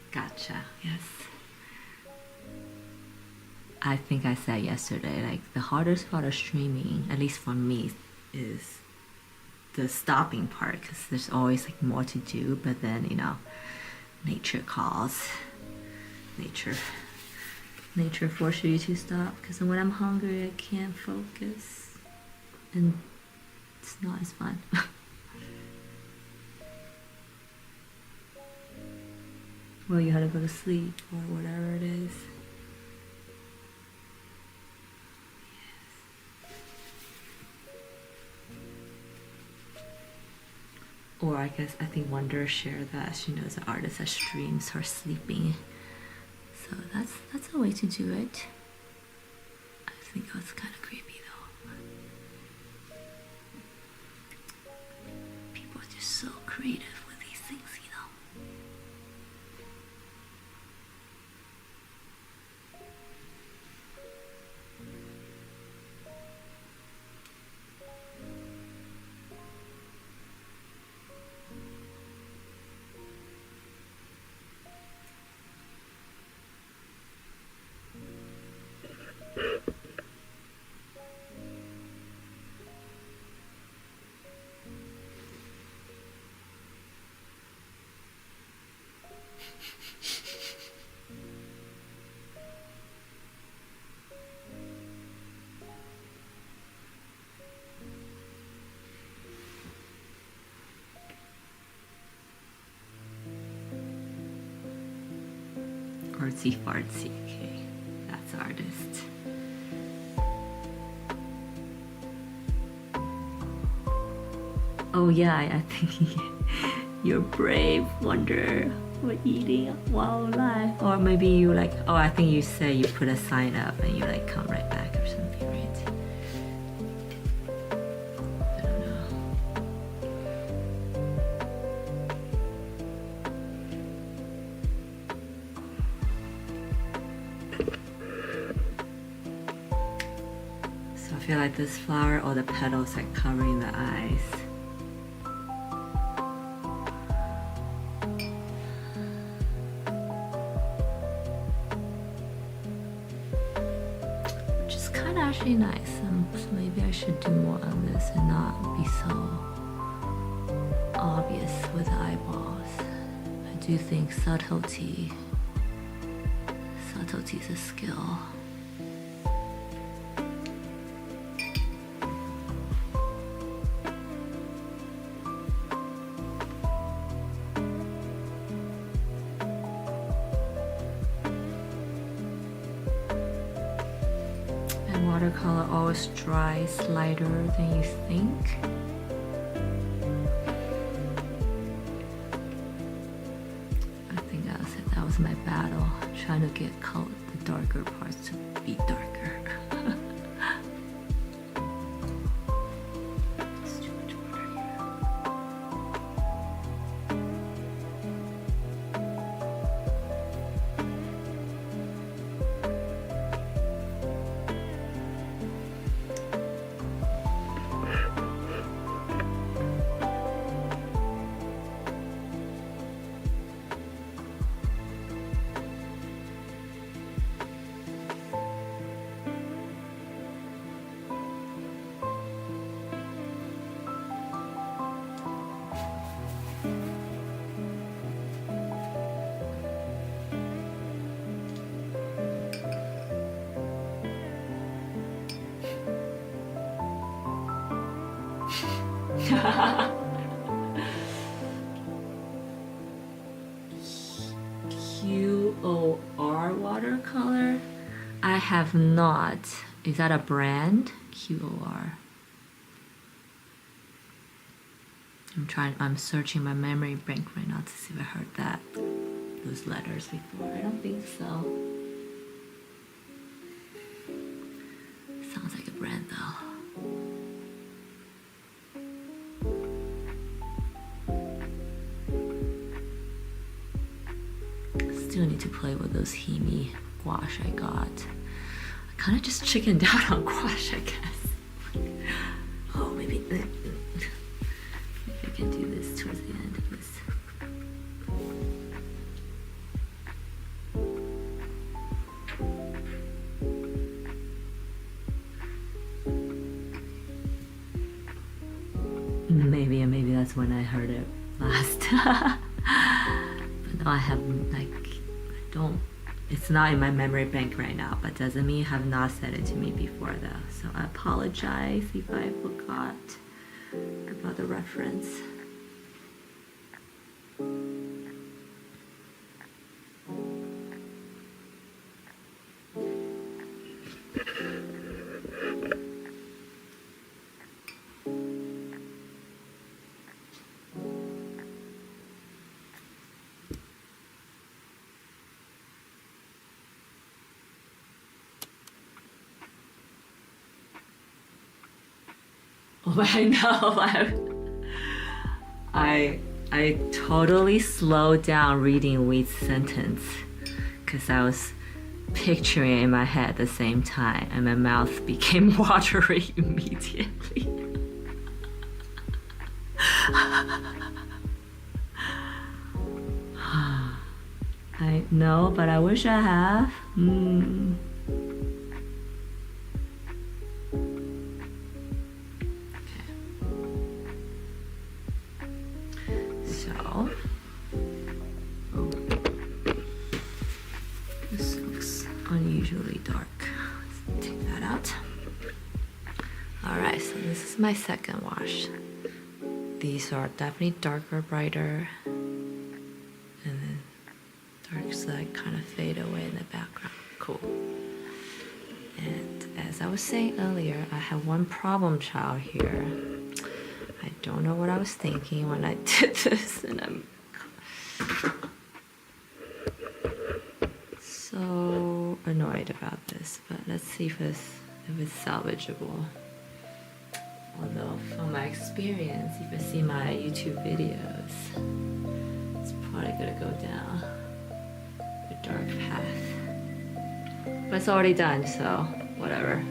Gotcha, yes. I think I said yesterday, like the hardest part of streaming, at least for me, is the stopping part, because there's always like more to do, but then, you know, nature calls. Nature forces you to stop, because when I'm hungry I can't focus and it's not as fun. Well, you had to go to sleep or whatever it is. Or I think Wonder shared that she knows an artist that streams her sleeping. So that's a way to do it. I think that's kind of creepy though. People are just so creative with these things, you know. Artsy fartsy. Okay, that's artist. Oh yeah, I think you're brave. Wonder what eating while alive, or maybe you like. Oh, I think you say you put a sign up and you like come right back or something, right? I don't know. So I feel like this flower or the petals are covering the eyes. Which is kind of actually nice. So maybe I should do more on this and not be so obvious with the eyeballs. I do think subtlety is a skill. Watercolor always dries lighter than you think. I think that was my battle, trying to get the darker parts to be darker. It's too much water here. QOR watercolor? I have not. Is that a brand? QOR. I'm searching my memory bank right now to see if I heard those letters before. I don't think so. Sounds like a brand though. Still need to play with those Hemi gouache I got. I kind of just chickened out on gouache, I guess. Oh, maybe I can do this towards the end of this. Maybe that's when I heard it last. But no, I have it's not in my memory bank right now, but doesn't mean you have not said it to me before though. So I apologize if I forgot about the reference. Oh, I know. I totally slowed down reading Wheat's sentence because I was picturing it in my head at the same time, and my mouth became watery immediately. I know, but I wish I have. Unusually dark. Let's take that out. Alright, so this is my second wash. These are definitely darker, brighter, and then dark, so I kind of fade away in the background. Cool. And as I was saying earlier, I have one problem child here. I don't know what I was thinking when I did this, and I'm so annoyed about this. But let's see if it's salvageable. Although from my experience, if you see my YouTube videos, it's probably gonna go down a dark path. But it's already done, so whatever.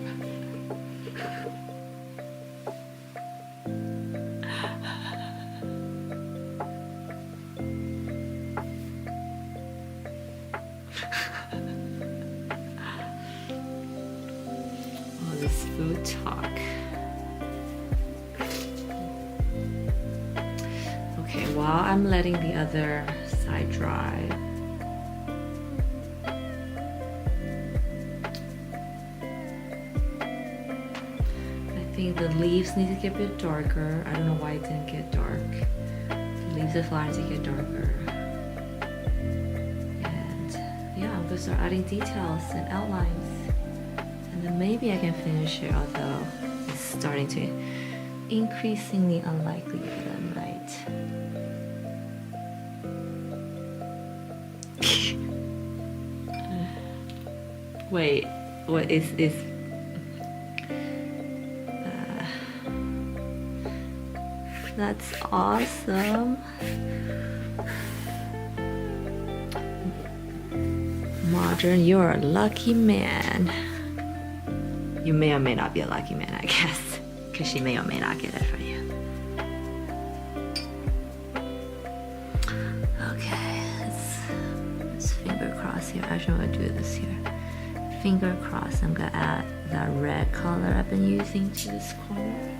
All this food talk. Okay, while I'm letting the other side dry, I think the leaves need to get a bit darker. I don't know why it didn't get dark. The leaves of flowers need to get darker. And yeah, I'm gonna start adding details and outlines. And then maybe I can finish it, although it's starting to increasingly unlikely that I'm right. Wait, what is that's awesome. Modern, you're a lucky man. You may or may not be a lucky man, I guess, because she may or may not get it for you. Okay, let's finger cross here. Actually, I'm gonna do this here. Finger cross. I'm gonna add that red color I've been using to this corner.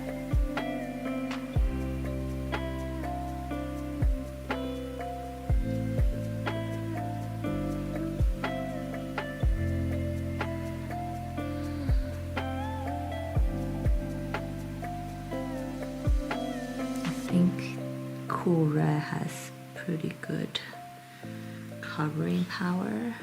I think Cool Red has pretty good covering power.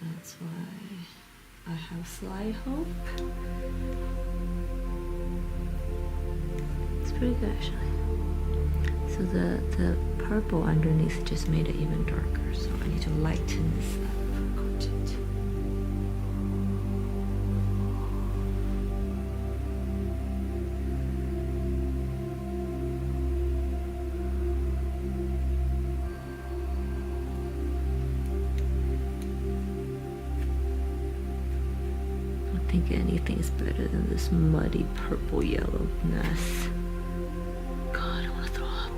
That's why I have slight hope. It's pretty good actually. So the purple underneath just made it even darker. So I need to lighten this up for content. I don't think anything's better than this muddy purple yellow mess. God, I want to throw up.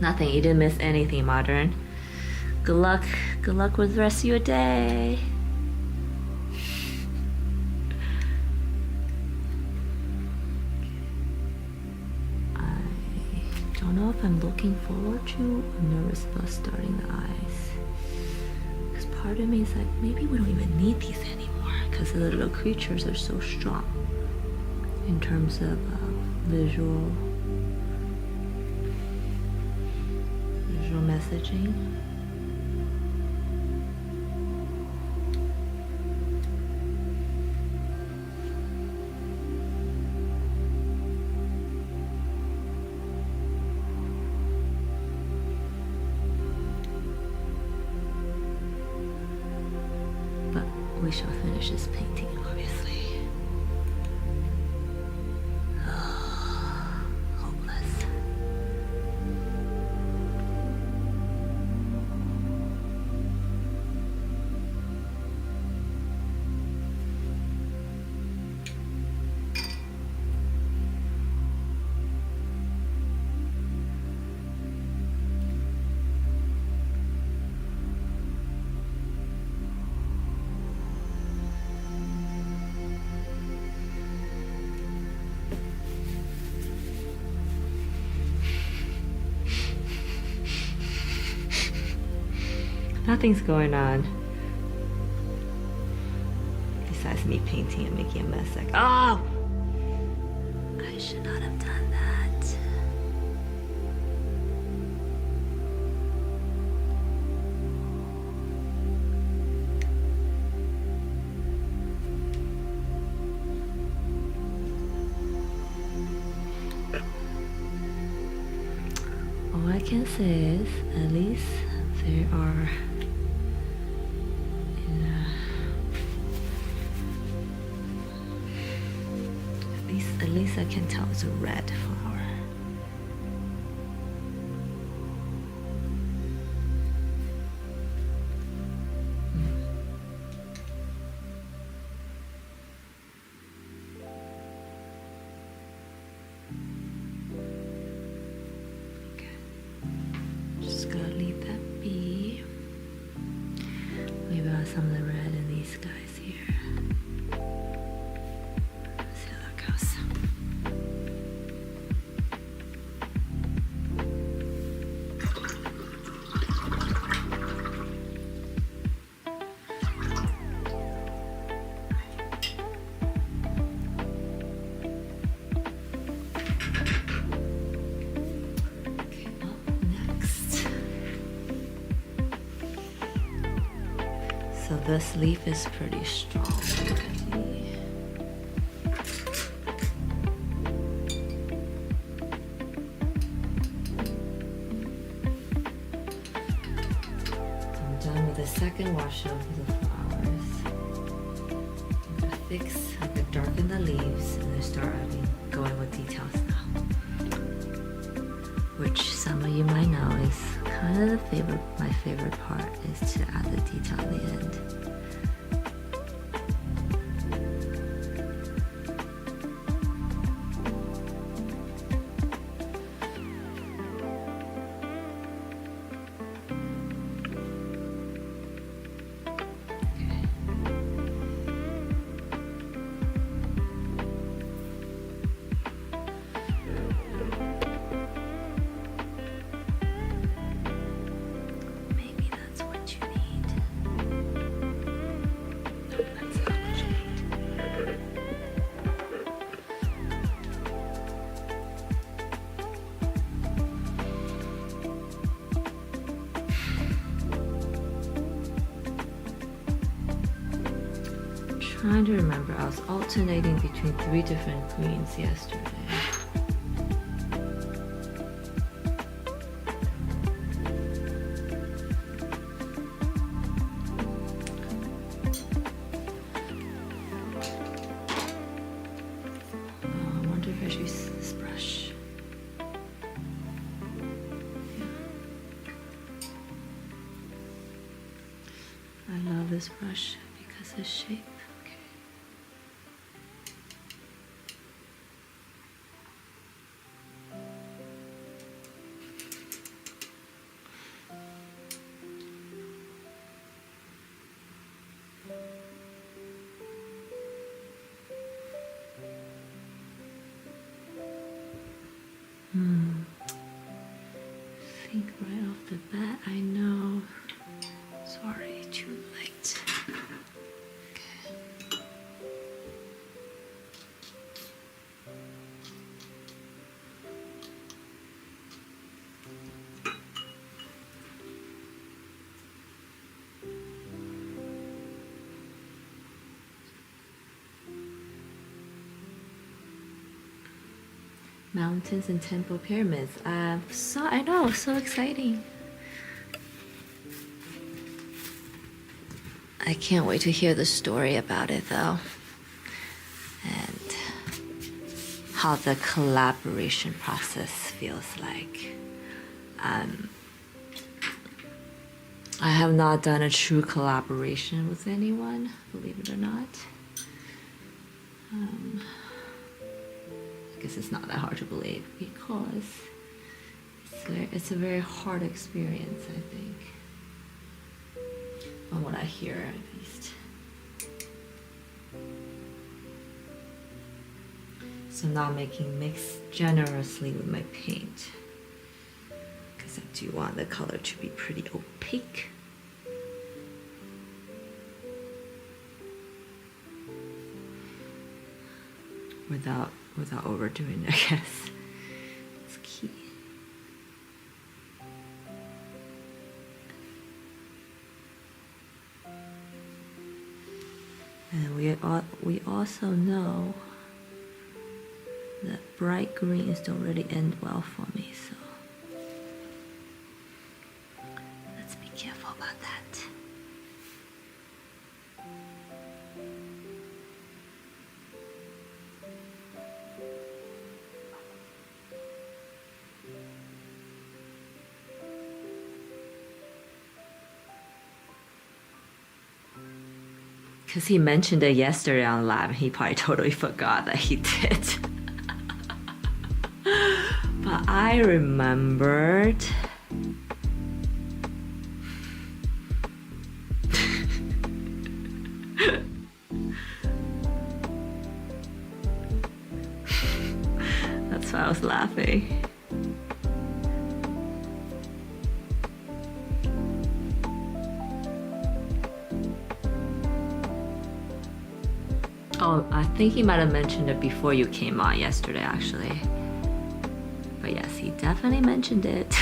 Nothing, you didn't miss anything, Modern. Good luck with the rest of your day. I don't know if I'm looking forward to or nervous about starting the eyes. Because part of me is like, maybe we don't even need these anymore because the little creatures are so strong in terms of visual messaging. But we shall finish this painting, obviously. Hopeless. nothing's going on. Besides me painting and making a mess. Like, oh! I should not have done that. All I can say is, at least there are, at least I can tell it's a red flower. Okay. Just gonna leave that be. Maybe I'll have some of the red in these guys here. Let's see how that goes. Okay, up next. So this leaf is pretty strong already. I'm done with the second wash of the flowers. I'm gonna fix, I'm gonna darken the leaves and then start going with details now. Which some of you might know is kind of my favorite part is to add the detail at the end. Maybe that's what you need. No, that's not what you need. I'm trying to remember, I was alternating between 3 different greens yesterday. I wonder if I should use this brush. I love this brush because of the shape. Okay. I think right off the bat I know it's already too late. Okay. Mountains and temple pyramids. I know, so exciting. I can't wait to hear the story about it though. And how the collaboration process feels like. I have not done a true collaboration with anyone, believe it or not. I guess it's not that hard to believe because it's a very hard experience, I think. From what I hear, at least. So now making mix generously with my paint because I do want the color to be pretty opaque. without overdoing it, I guess. It's key. And we also know that bright greens don't really end well for me, so let's be careful about that. Because he mentioned it yesterday on live, he probably totally forgot that he did. But I remembered. That's why I was laughing. Oh, I think he might have mentioned it before you came on yesterday, actually. But yes, he definitely mentioned it.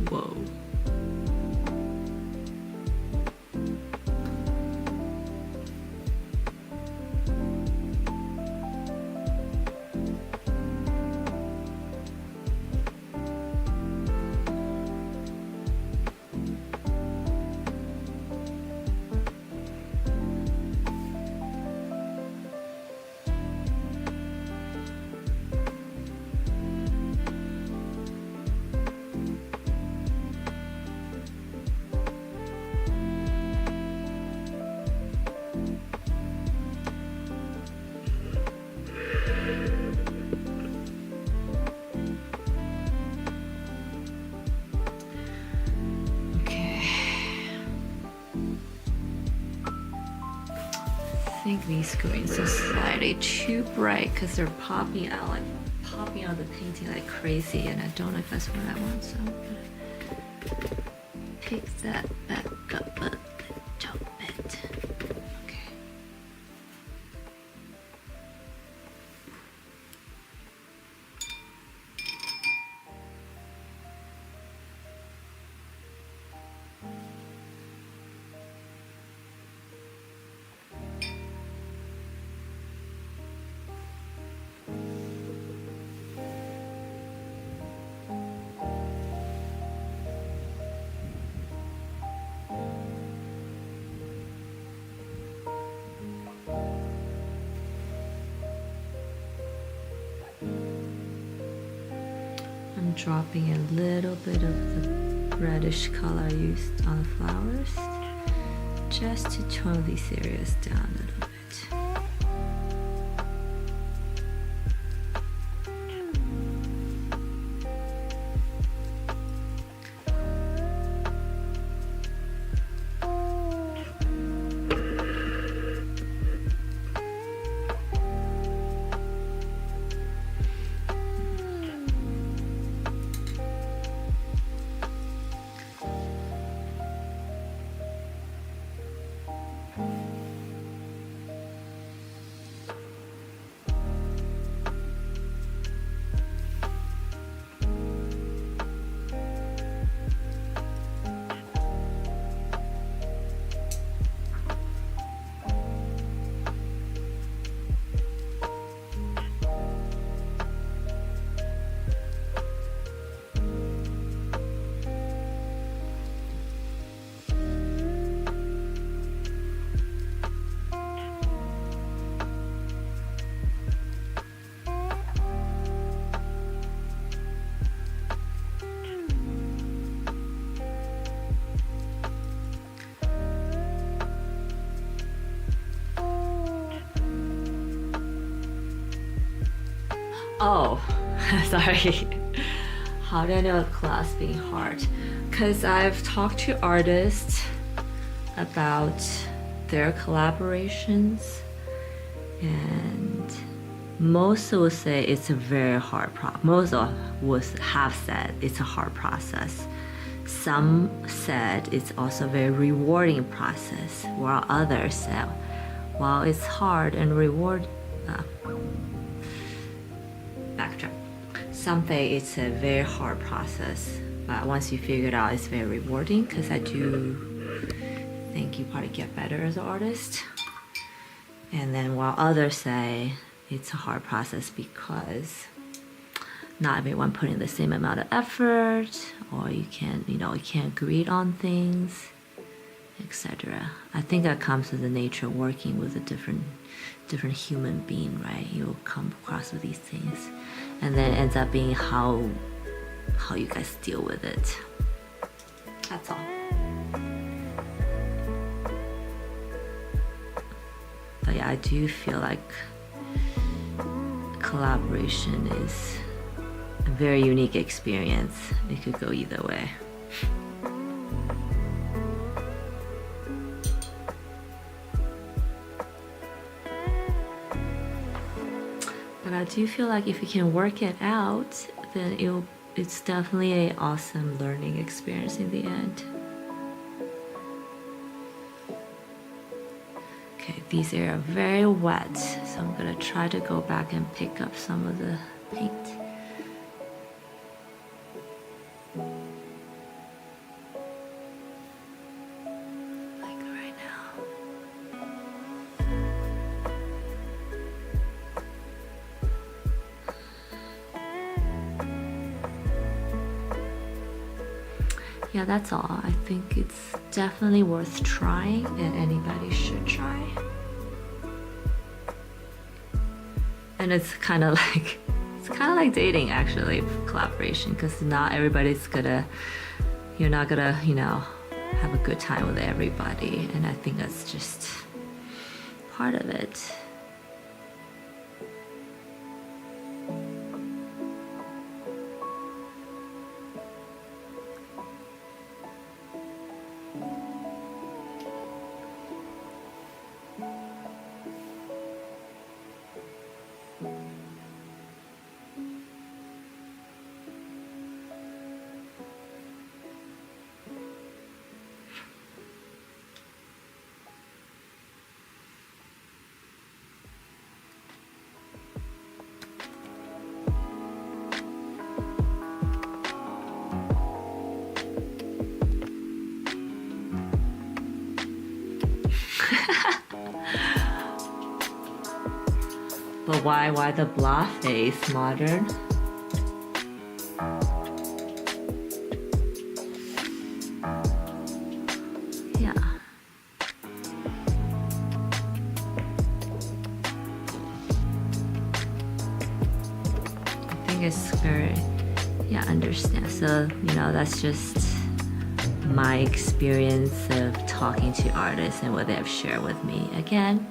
Whoa. I think these greens are slightly too bright because they're popping out the painting like crazy, and I don't know if that's what I want, so I'm gonna pick that back up a little bit. Okay. I'm dropping a little bit of the reddish color I used on the flowers just to tone these areas down a little bit. Oh, sorry. How do I know a class being hard? Because I've talked to artists about their collaborations, and most will say it's a very hard process. Most would have said it's a hard process. Some said it's also a very rewarding process, while others said, while it's hard and backtrack. Some say it's a very hard process, but once you figure it out, it's very rewarding, because I do think you probably get better as an artist. And then while others say it's a hard process because not everyone put in the same amount of effort, or you can't agree on things, etc. I think that comes with the nature of working with a different human being, right? You'll come across with these things, and then it ends up being how you guys deal with it. That's all. But yeah, I do feel like collaboration is a very unique experience. It could go either way. But I do feel like if you can work it out, then it's definitely an awesome learning experience in the end. Okay, these are very wet, so I'm gonna try to go back and pick up some of the paint. Like right now. Yeah, that's all. I think it's definitely worth trying, and anybody should try. And it's kind of like dating, actually, collaboration, because not everybody's you're not gonna have a good time with everybody, and I think that's just part of it. But why the blah face, modern? Yeah. I think it's very, understand. So, that's just my experience of talking to artists and what they have shared with me. Again,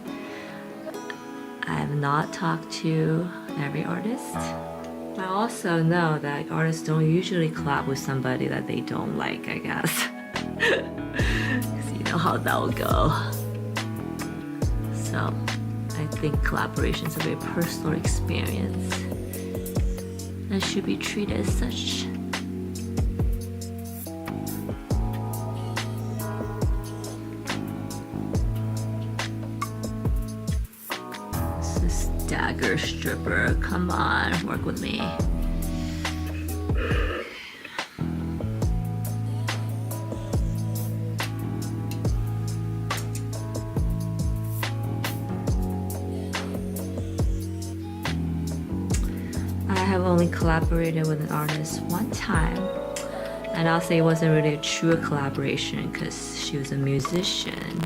I have not talked to every artist. I also know that artists don't usually collab with somebody that they don't like, I guess. Because you know how that will go. So I think collaboration is a very personal experience and should be treated as such. Dagger stripper, come on, work with me. I have only collaborated with an artist one time, and I'll say it wasn't really a true collaboration because she was a musician.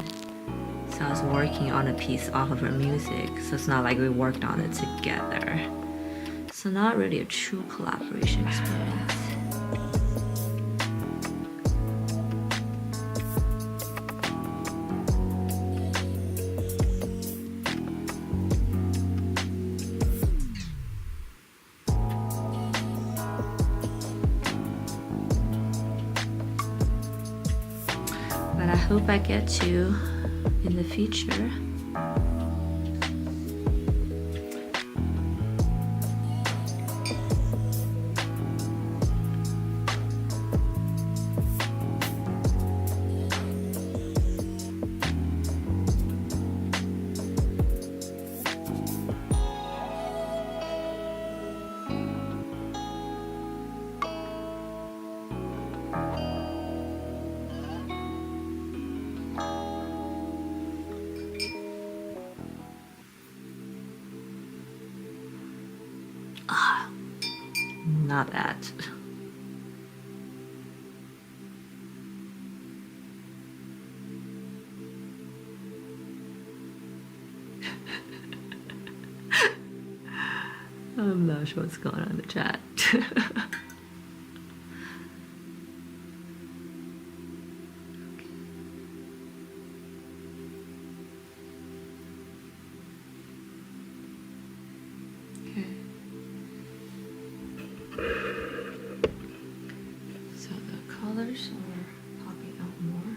I was working on a piece off of her music, so it's not like we worked on it together. So not really a true collaboration experience. hope I get to in the future. Not that. I'm not sure what's going on in the chat. So the colors are popping out more.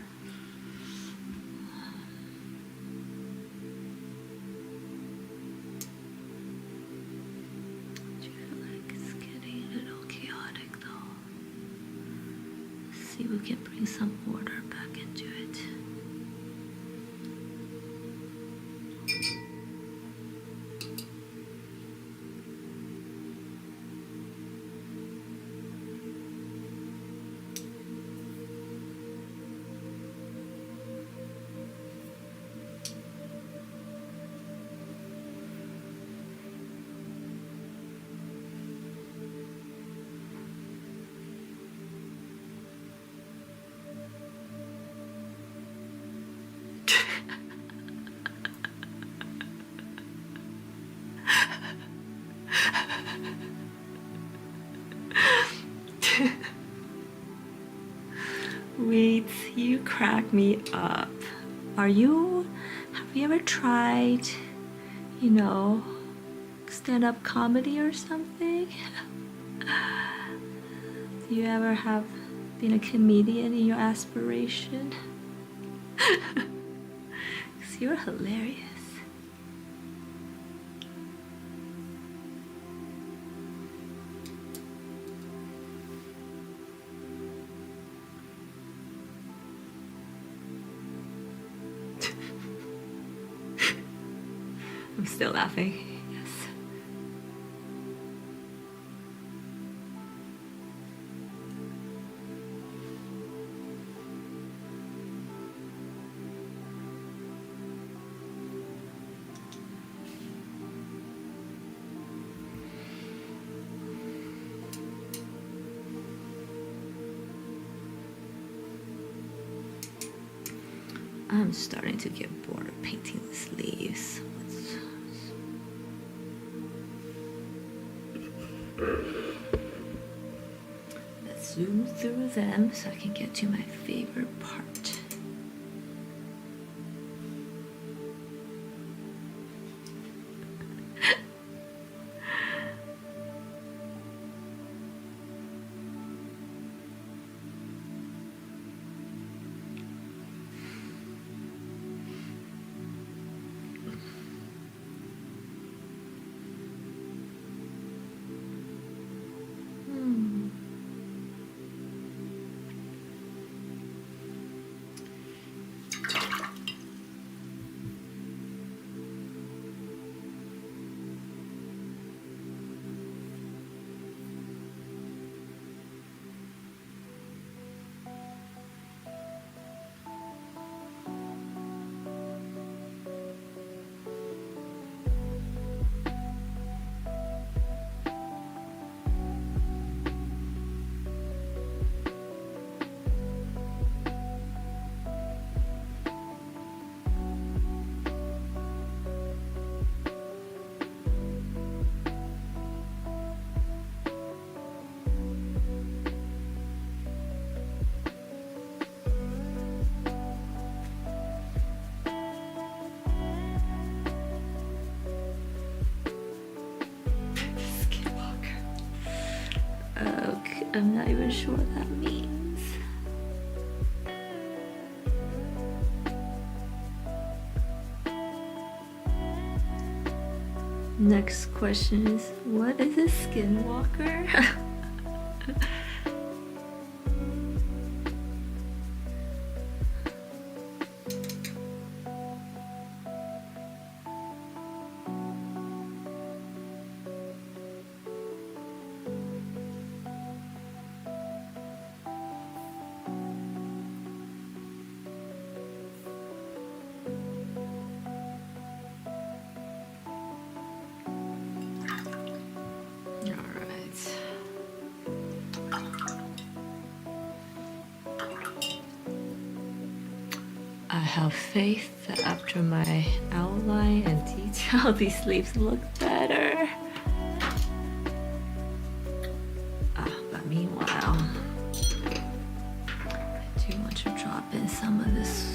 Do you feel like it's getting a little chaotic though? See if we can bring some order back into it. Wait, you crack me up. Have you ever tried, you know, stand-up comedy or something? Do you ever have been a comedian in your aspiration? 'Cause you're hilarious. I'm still laughing. Yes. I'm starting to get bored of painting the sleeves. Let's zoom through them so I can get to my favorite part. I'm not even sure what that means. Next question is, what is a skinwalker? I have faith that after my outline and detail, these leaves look better. But meanwhile, I do want to drop in some of this.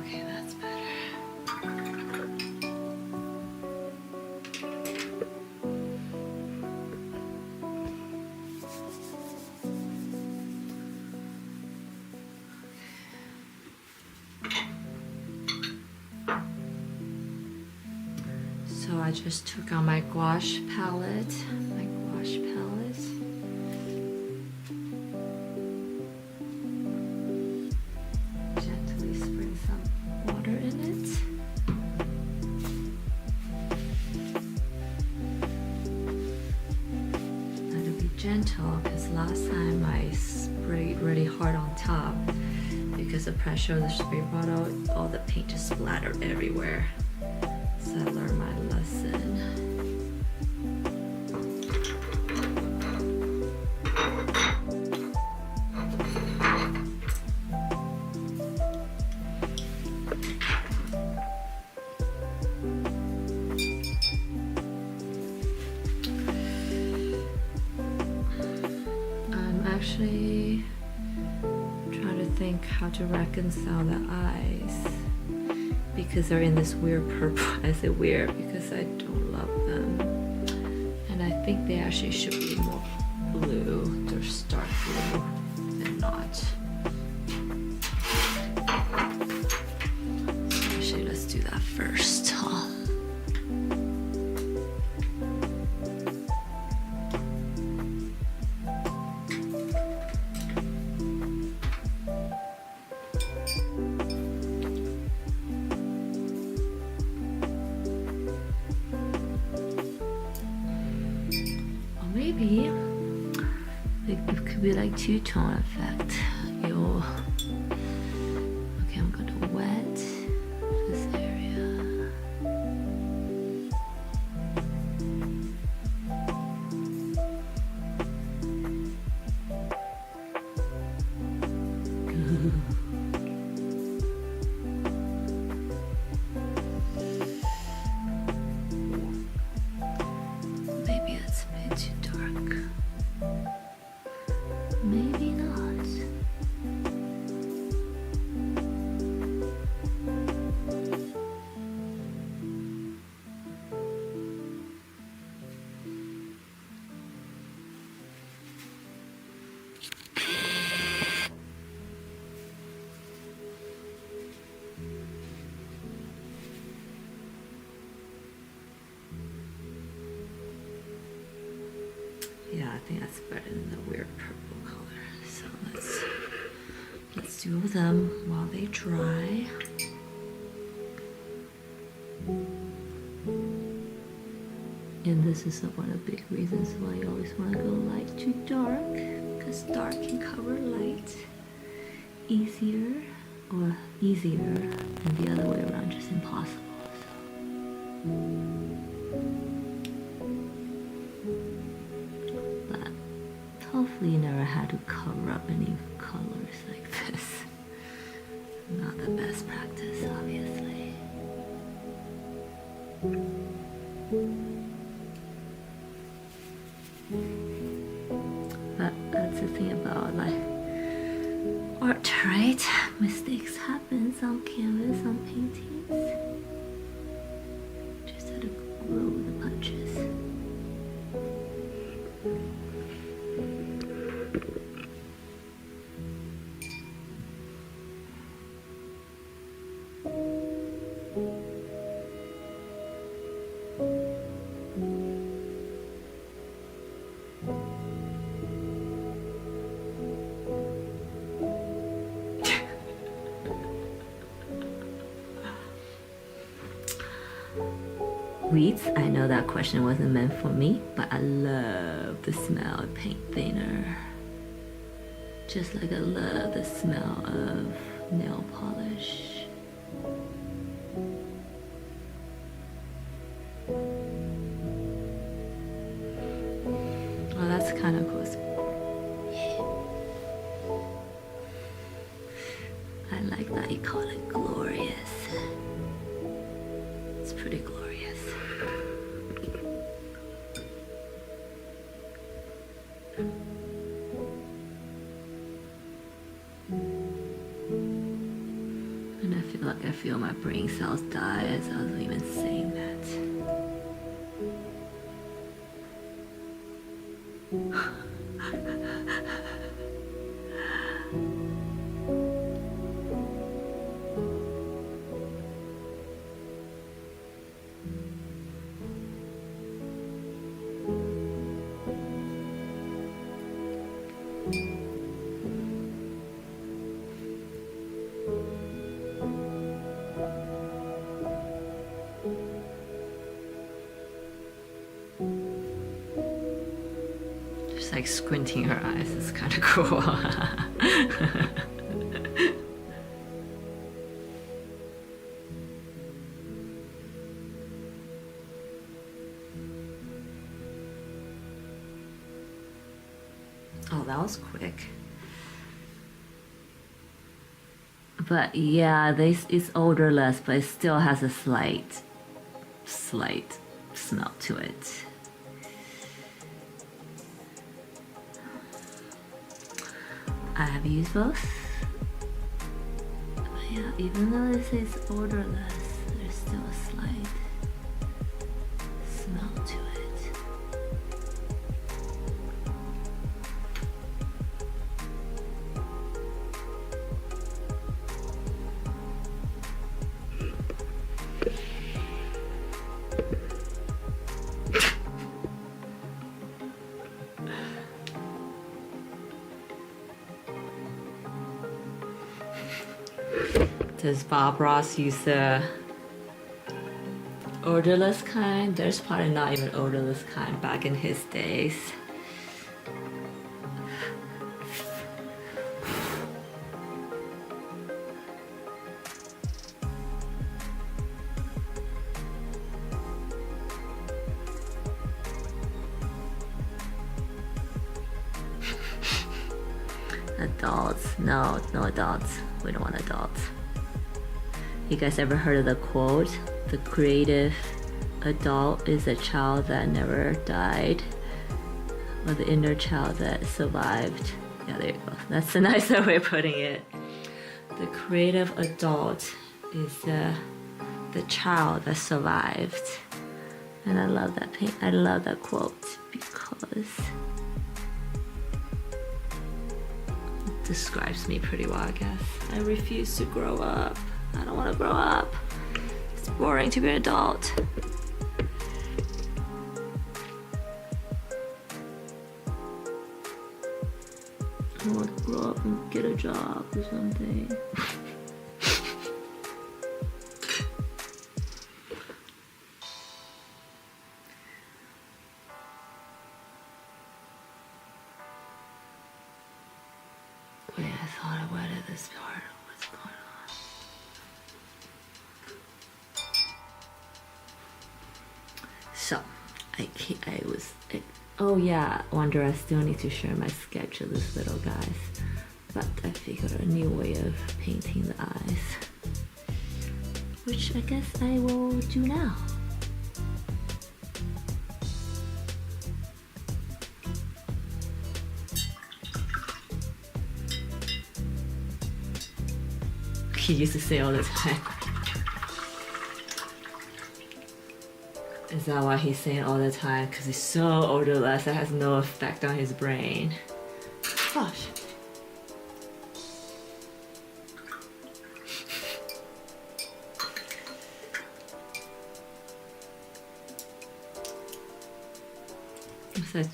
Okay, that's better. So I just took out my gouache palette, gently spray some water in it. Now to be gentle, because last time I sprayed really hard on top because the pressure of the spray bottle, all the paint just splattered everywhere. So I learned my lesson. I'm actually trying to think how to reconcile the eyes, because they're in this weird purple. I say weird because I don't love them, and I think they actually should be more blue. They're dark blue and not. So actually, let's do that first, huh? Maybe it could be like two-tone effect. Okay, I'm gonna wet this area. Maybe it's a bit too dark. Maybe not. Yeah, I think that's better than the weird purple color. So let's do them while they dry. And this is one of the big reasons why you always want to go light to dark, because dark can cover light easier, and the other way around just impossible. But hopefully you never had to cover up any colors like this. art, right? Mistakes happen on canvas, on paintings. Just had to roll with the punches. Weeds, I know that question wasn't meant for me, but I love the smell of paint thinner. Just like I love the smell of nail polish. Oh, that's kind of cool. I like that you call it glorious. It's pretty glorious. And I feel my brain cells die as I was even saying that. Just like squinting her eyes is kind of cool. Oh, that was quick. But yeah, this is odorless, but it still has a slight smell to it. I have used both. But yeah, even though this is odorless, there's still a slight smell to it. Does Bob Ross use the odorless kind? There's probably not even odorless kind back in his days. Adults, no adults. We don't want adults. You guys ever heard of the quote? The creative adult is a child that never died, or the inner child that survived. Yeah, there you go. That's a nicer way of putting it. The creative adult is the child that survived. And I love that I love that quote because it describes me pretty well, I guess. I refuse to grow up. I don't want to grow up. It's boring to be an adult. I want to grow up and get a job or something. Wait, I thought I wetted this part. What's going on? So, oh yeah, wonder I still need to share my sketch of this little guys. But I figured a new way of painting the eyes, which I guess I will do now. he used to say all the time. Is that why he's saying all the time? Because he's so odorless, it has no effect on his brain. Gosh. Such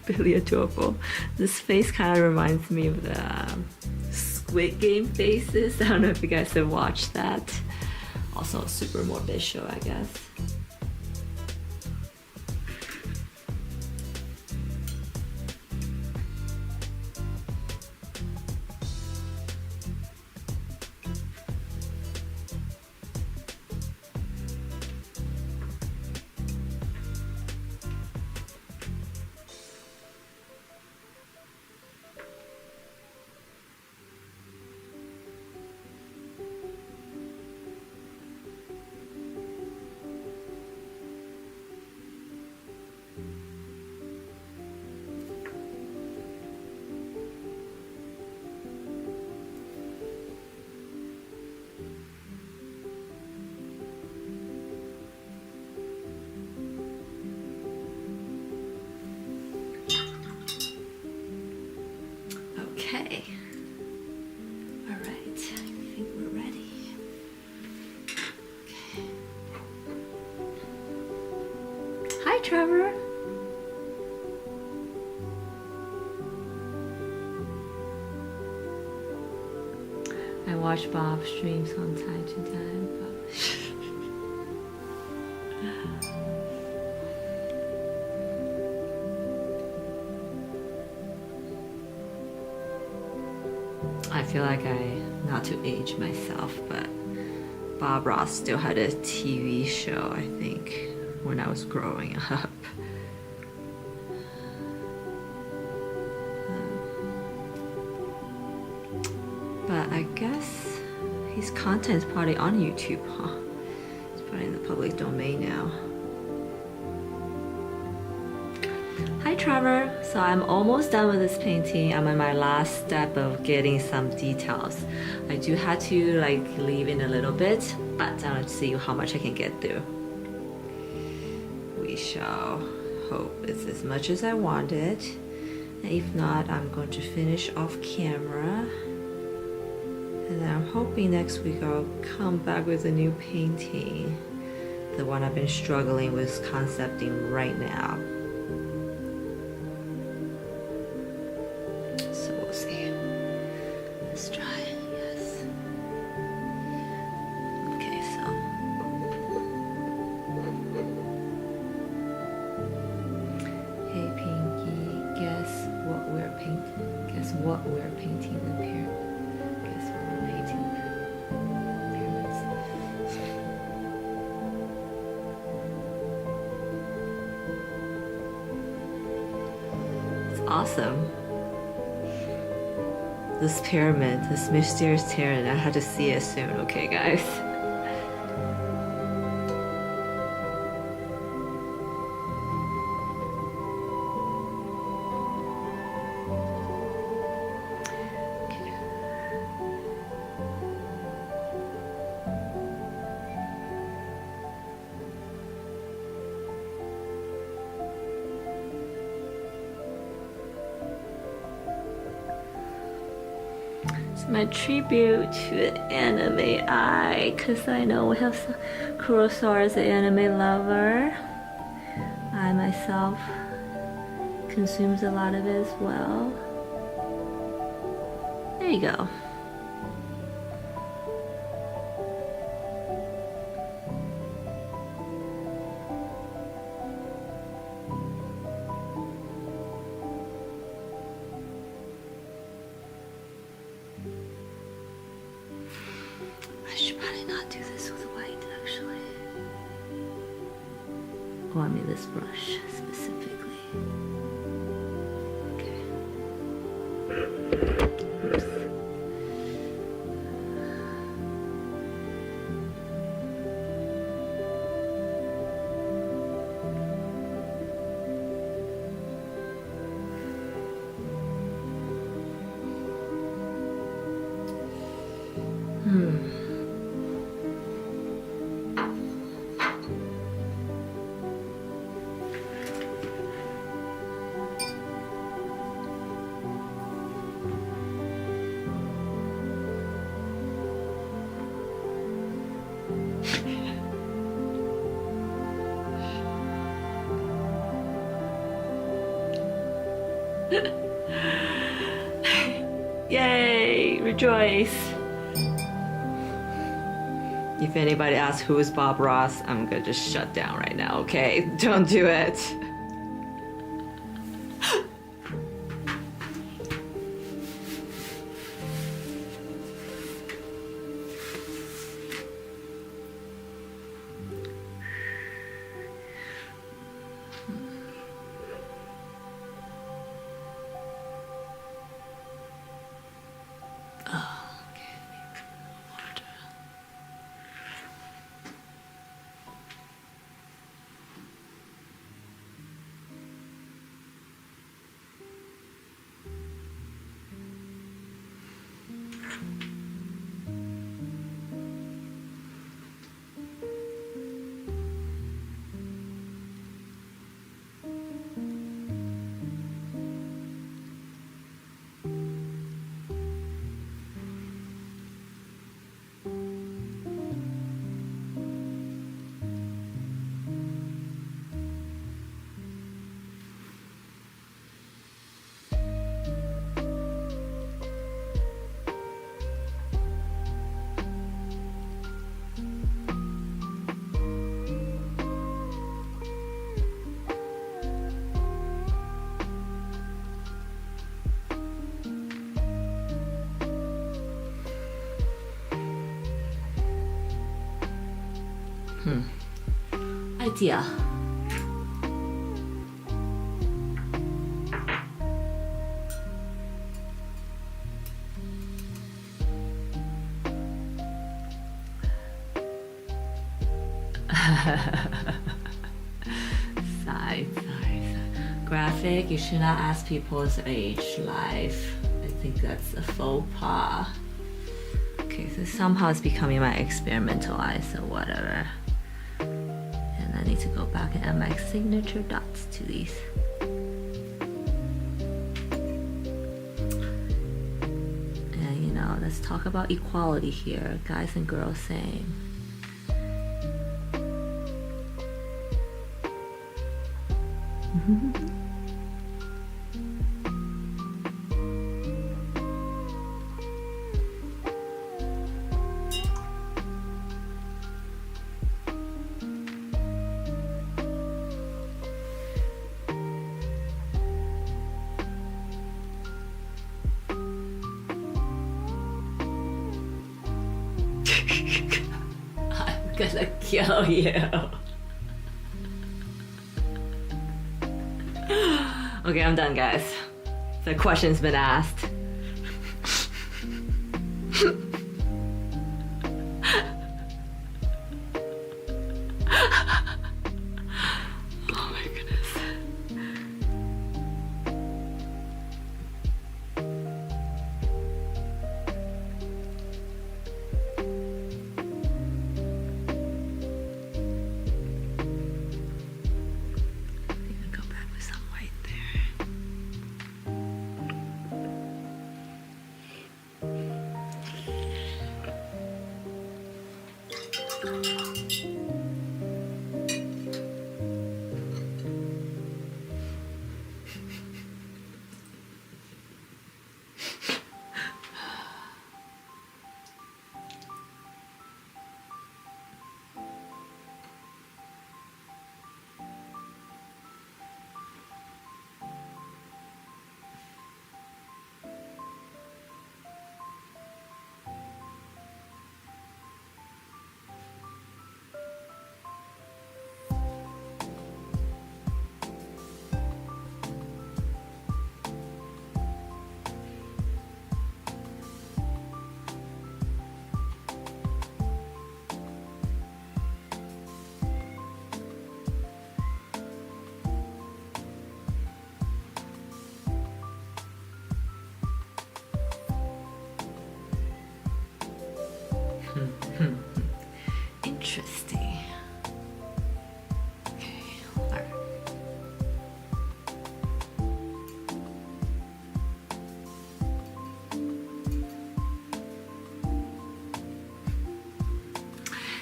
really adorable. This face kind of reminds me of the Squid Game faces. I don't know if you guys have watched that. Also a super morbid show, I guess. Okay. All right, I think we're ready. Okay. Hi, Trevor. I watch Bob's streams from time to time. I feel like not to age myself, but Bob Ross still had a TV show, I think, when I was growing up. But I guess his content is probably on YouTube, huh? It's probably in the public domain now. Hi Trevor, so I'm almost done with this painting. I'm in my last step of getting some details. I do have to leave in a little bit, but I'll see how much I can get through. We shall hope it's as much as I wanted. And if not, I'm going to finish off camera. And then I'm hoping next week I'll come back with a new painting. The one I've been struggling with concepting right now. Awesome. This pyramid, this mysterious pyramid, I had to see it soon, okay guys? My tribute to anime eye, because I know we have some Kurosawa as an anime lover. I myself consumes a lot of it as well. There you go. I should probably not do this with white, actually. Oh, I mean this brush specifically. Okay. Oops. Yay! Rejoice! If anybody asks who is Bob Ross, I'm gonna just shut down right now, okay? Don't do it. Idea. Sigh. Graphic, you should not ask people's age, life. I think that's a faux pas. Okay, so somehow it's becoming my experimental eye, so whatever. And I need to go back and add my signature dots to these. And you know, let's talk about equality here. Guys and girls same. I'm gonna kill you. Okay, I'm done, guys. The question's been asked. Oh my goodness. Go back with some white there. Interesting. Okay, all right.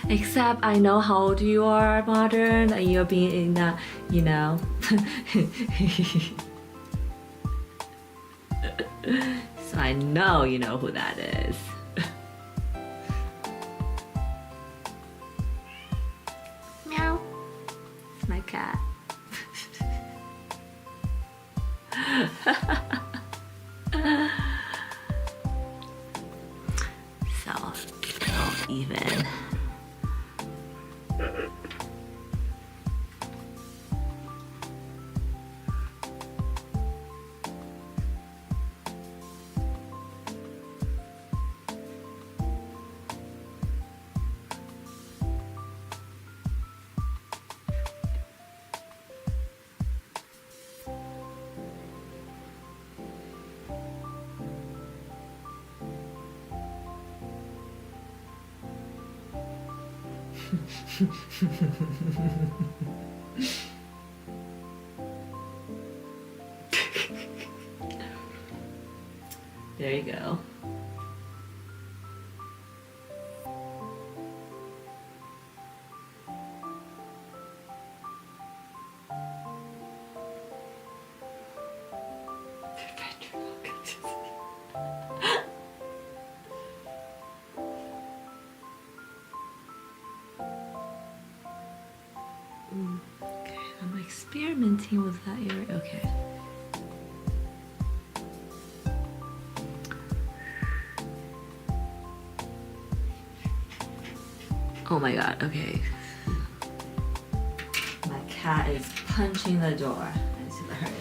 Except I know how old you are, Modern, and you're being in that, you know. So I know you know who that is. Meow. It's my cat. So, even. There you go. Okay, I'm experimenting with that area. Okay. Oh my god, okay. My cat is punching the door. I need to let her in.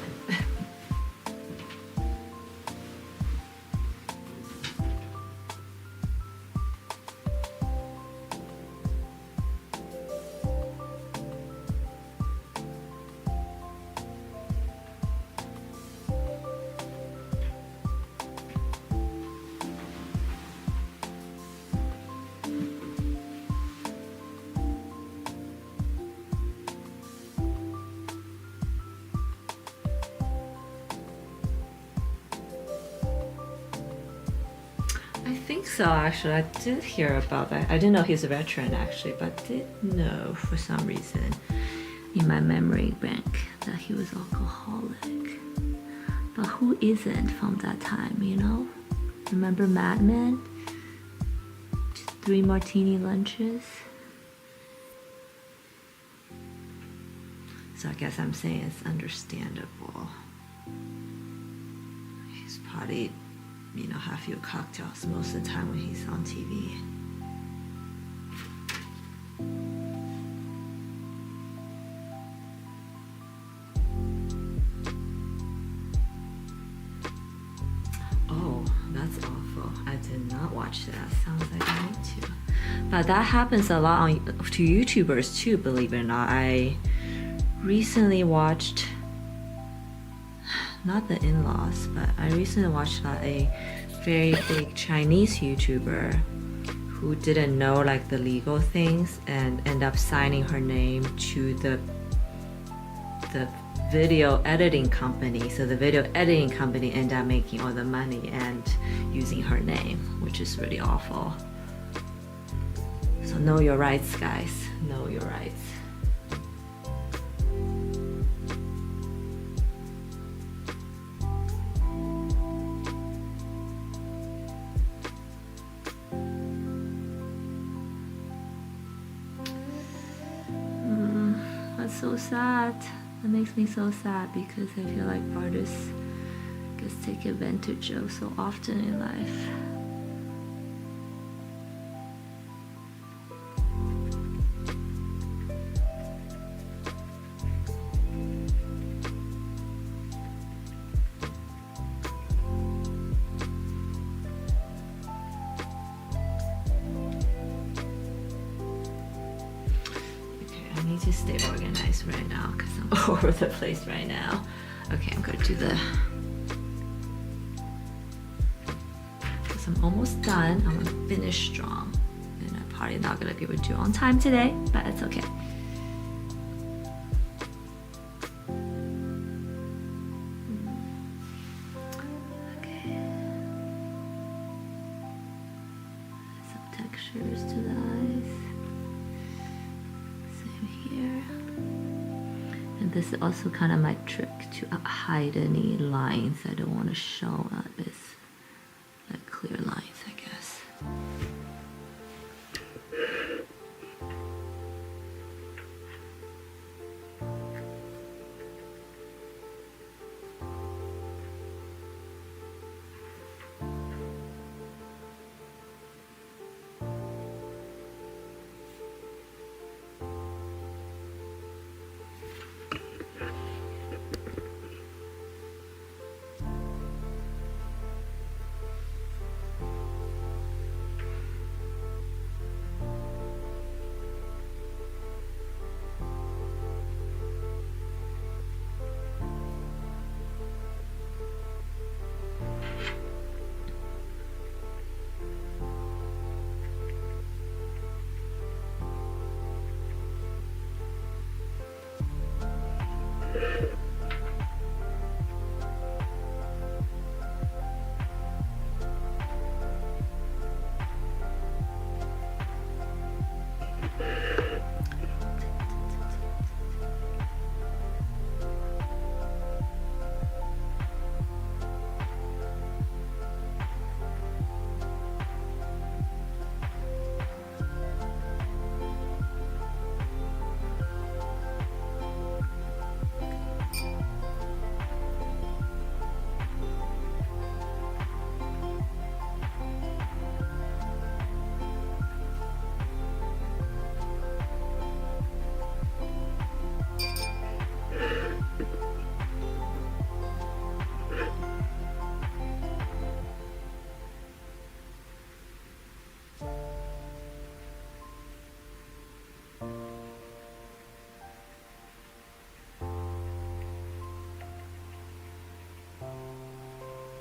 I think so, actually. I did hear about that. I didn't know he's a veteran, actually, but did know for some reason in my memory bank that he was alcoholic. But who isn't from that time, you know? Remember Mad Men? 3 martini lunches? So I guess I'm saying it's understandable. He's probably, you know, have a few cocktails most of the time when he's on TV. Oh, that's awful. I did not watch that. Sounds like I need to. But that happens a lot on, to YouTubers too, believe it or not. I recently watched, not the in-laws, but I recently watched a very big Chinese YouTuber who didn't know like the legal things and end up signing her name to the video editing company. So the video editing company ended up making all the money and using her name, which is really awful. So know your rights, guys. Know your rights. That's so sad. That makes me so sad because I feel like artists get taken advantage of so often in life. To stay organized right now because I'm all over the place right now. Okay, I'm gonna do because I'm almost done. I want to finish strong, and I'm probably not gonna be able to do on time today, but it's okay. Okay, some textures to the eyes. And this is also kind of my trick to hide any lines I don't want to show up as like clear lines, I guess.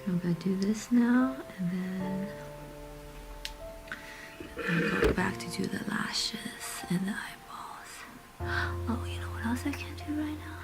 I'm gonna do this now, and then I'll go back to do the lashes and the eyeballs. Oh, you know what else I can do right now?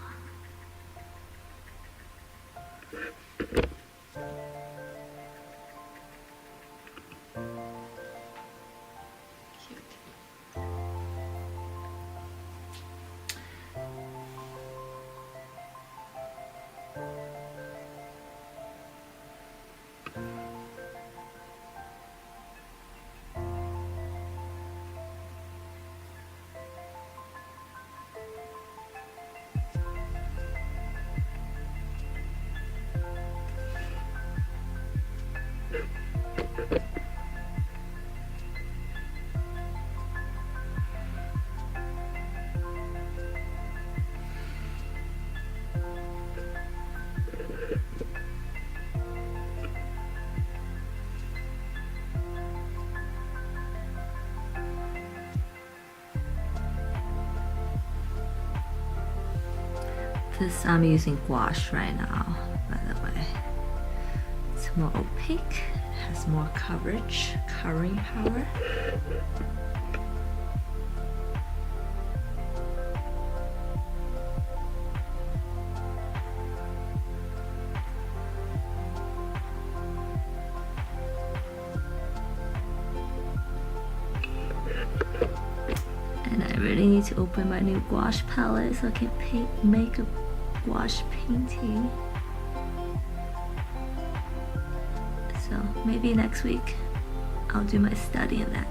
This I'm using gouache right now, by the way. It's more opaque, has more coverage, covering power. And I really need to open my new gouache palette so I can make a gouache painting. So maybe next week I'll do my study in that.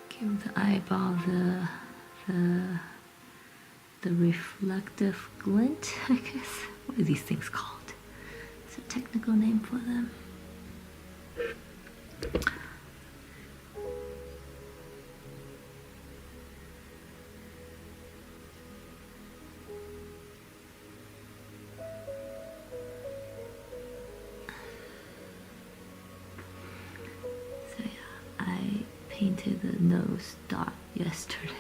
Give the eyeball the reflective glint, I guess. What are these things called? It's a technical name for them. So yeah, I painted the nose dot yesterday.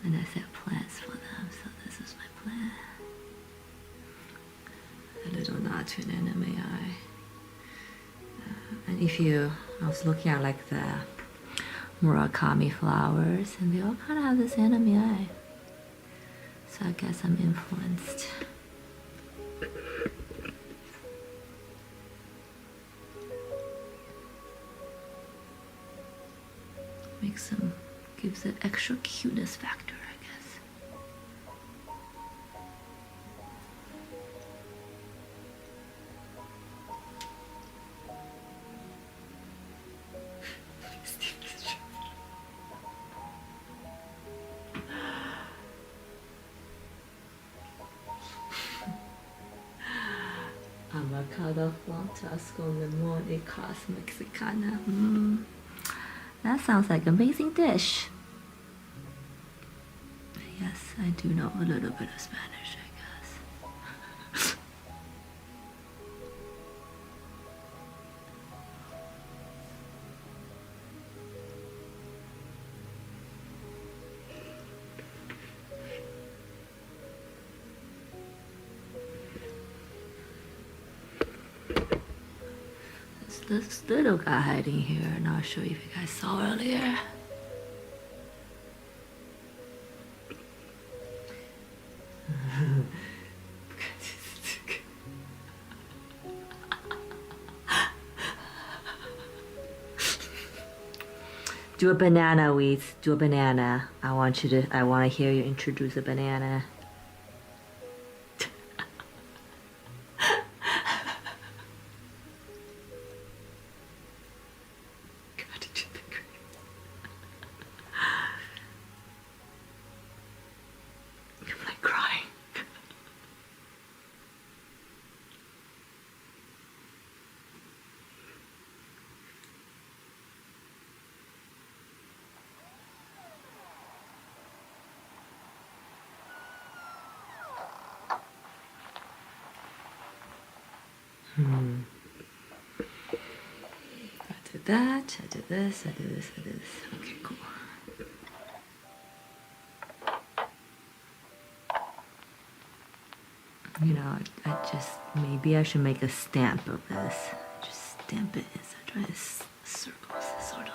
And I set plants for them, so this is my plant. A little nod to an anime eye. And if you, I was looking at like the Murakami flowers, and they all kind of have this anime eye. So I guess I'm influenced. Makes them, gives it extra cuteness factor, I guess. Avocado flautas con limón y cos mexicana. That sounds like an amazing dish. Yes, I do know a little bit of Spanish, I guess. This little guy hiding here, and I'll show you if you guys saw earlier. Do a banana, Weeds. Do a banana. I want to hear you introduce a banana. I did that, I did this, I did this, I did this. Okay, cool. You know, I just, maybe I should make a stamp of this. Just stamp it inside this circles this sort of way.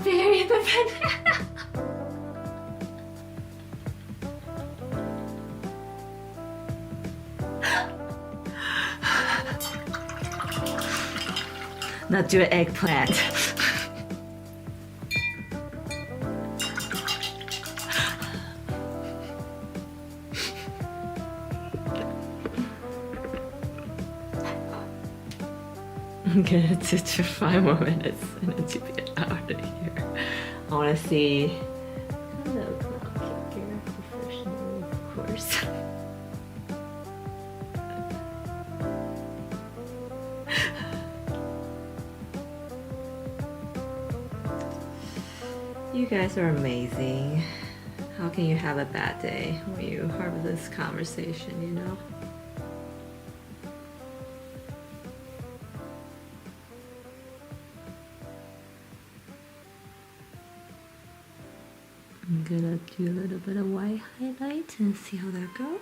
Bury the banana. Now do an eggplant. I'm gonna teach you 5 more minutes and then to be out of here. I wanna see. Hello, cloud kicker, professional, of course. You guys are amazing. How can you have a bad day when you have this conversation, you know? I'm gonna do a little bit of white highlight and see how that goes.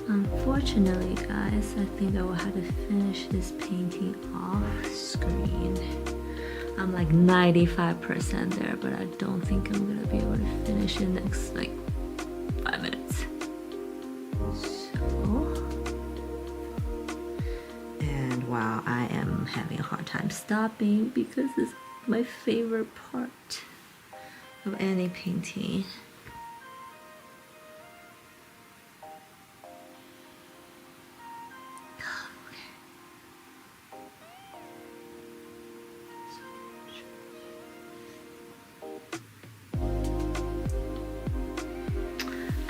Unfortunately, guys, I think I will have to finish this painting off screen. I'm like 95% there, but I don't think I'm gonna be able to finish in the next like 5 minutes. So, and wow, I am having a hard time stopping because it's my favorite part of any painting.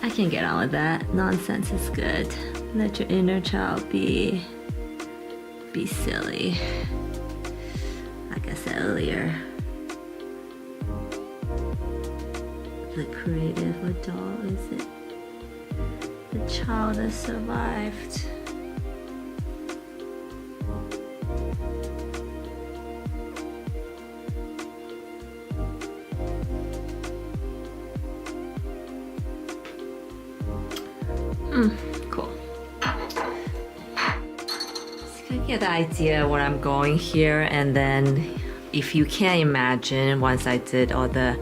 I can get on with that. Nonsense is good. Let your inner child be silly. Like I said earlier. The creative adult, is it? The child that survived. Cool. So you get the idea where I'm going here, and then if you can imagine, once I did all the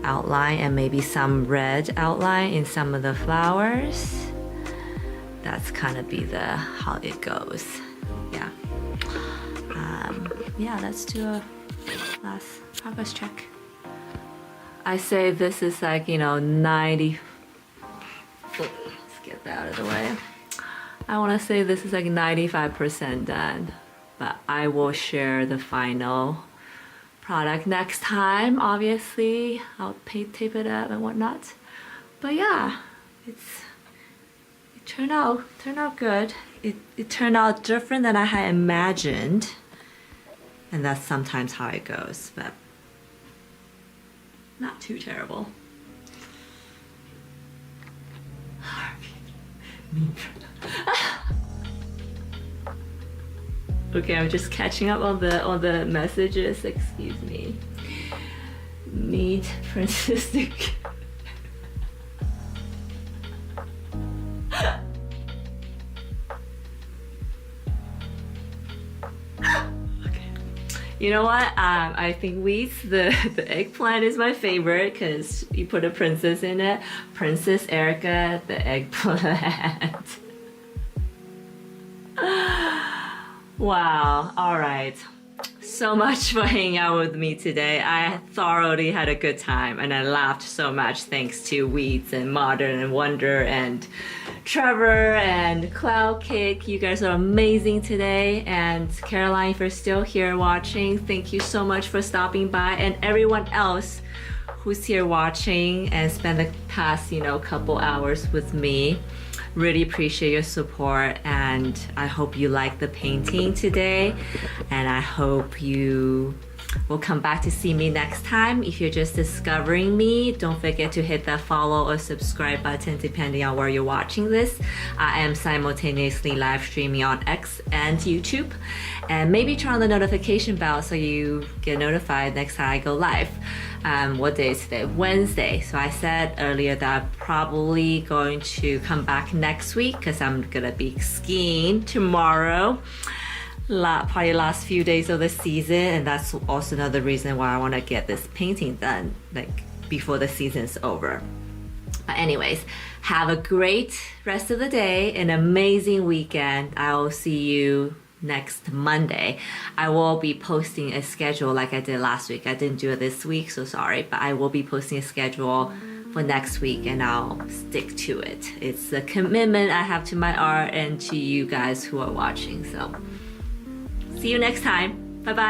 outline and maybe some red outline in some of the flowers, that's kind of be the how it goes. Yeah. Yeah, let's do a last progress check. I say this is like, you know, 90. Let's get that out of the way. I want to say this is like 95% done, but I will share the final product next time. Obviously, I'll tape it up and whatnot. But yeah, it turned out good. It turned out different than I had imagined, and that's sometimes how it goes, but not too terrible. Okay, I'm just catching up on the messages. Excuse me. Meet Princess Duke. Okay. You know what? I think weeds the eggplant is my favorite because you put a princess in it. Princess Erica, the eggplant. Wow, all right. So much for hanging out with me today. I thoroughly had a good time and I laughed so much thanks to Weeds and Modern and Wonder and Trevor and Cloud Cake. You guys are amazing today. And Caroline, if you're still here watching, thank you so much for stopping by, and everyone else who's here watching and spent the past, you know, couple hours with me. Really appreciate your support, and I hope you like the painting today, and I hope you will come back to see me next time. If you're just discovering me, don't forget to hit that follow or subscribe button depending on where you're watching this. I am simultaneously live streaming on X and YouTube, and maybe turn on the notification bell so you get notified next time I go live. What day is today? Wednesday. So I said earlier that I'm probably going to come back next week because I'm gonna be skiing tomorrow. Probably last few days of the season, and that's also another reason why I want to get this painting done like before the season's over. But anyways, have a great rest of the day, an amazing weekend. I will see you next Monday. I will be posting a schedule like I did last week. I didn't do it this week, so sorry, but I will be posting a schedule for next week and I'll stick to it. It's a commitment I have to my art and to you guys who are watching. So see you next time. Bye bye.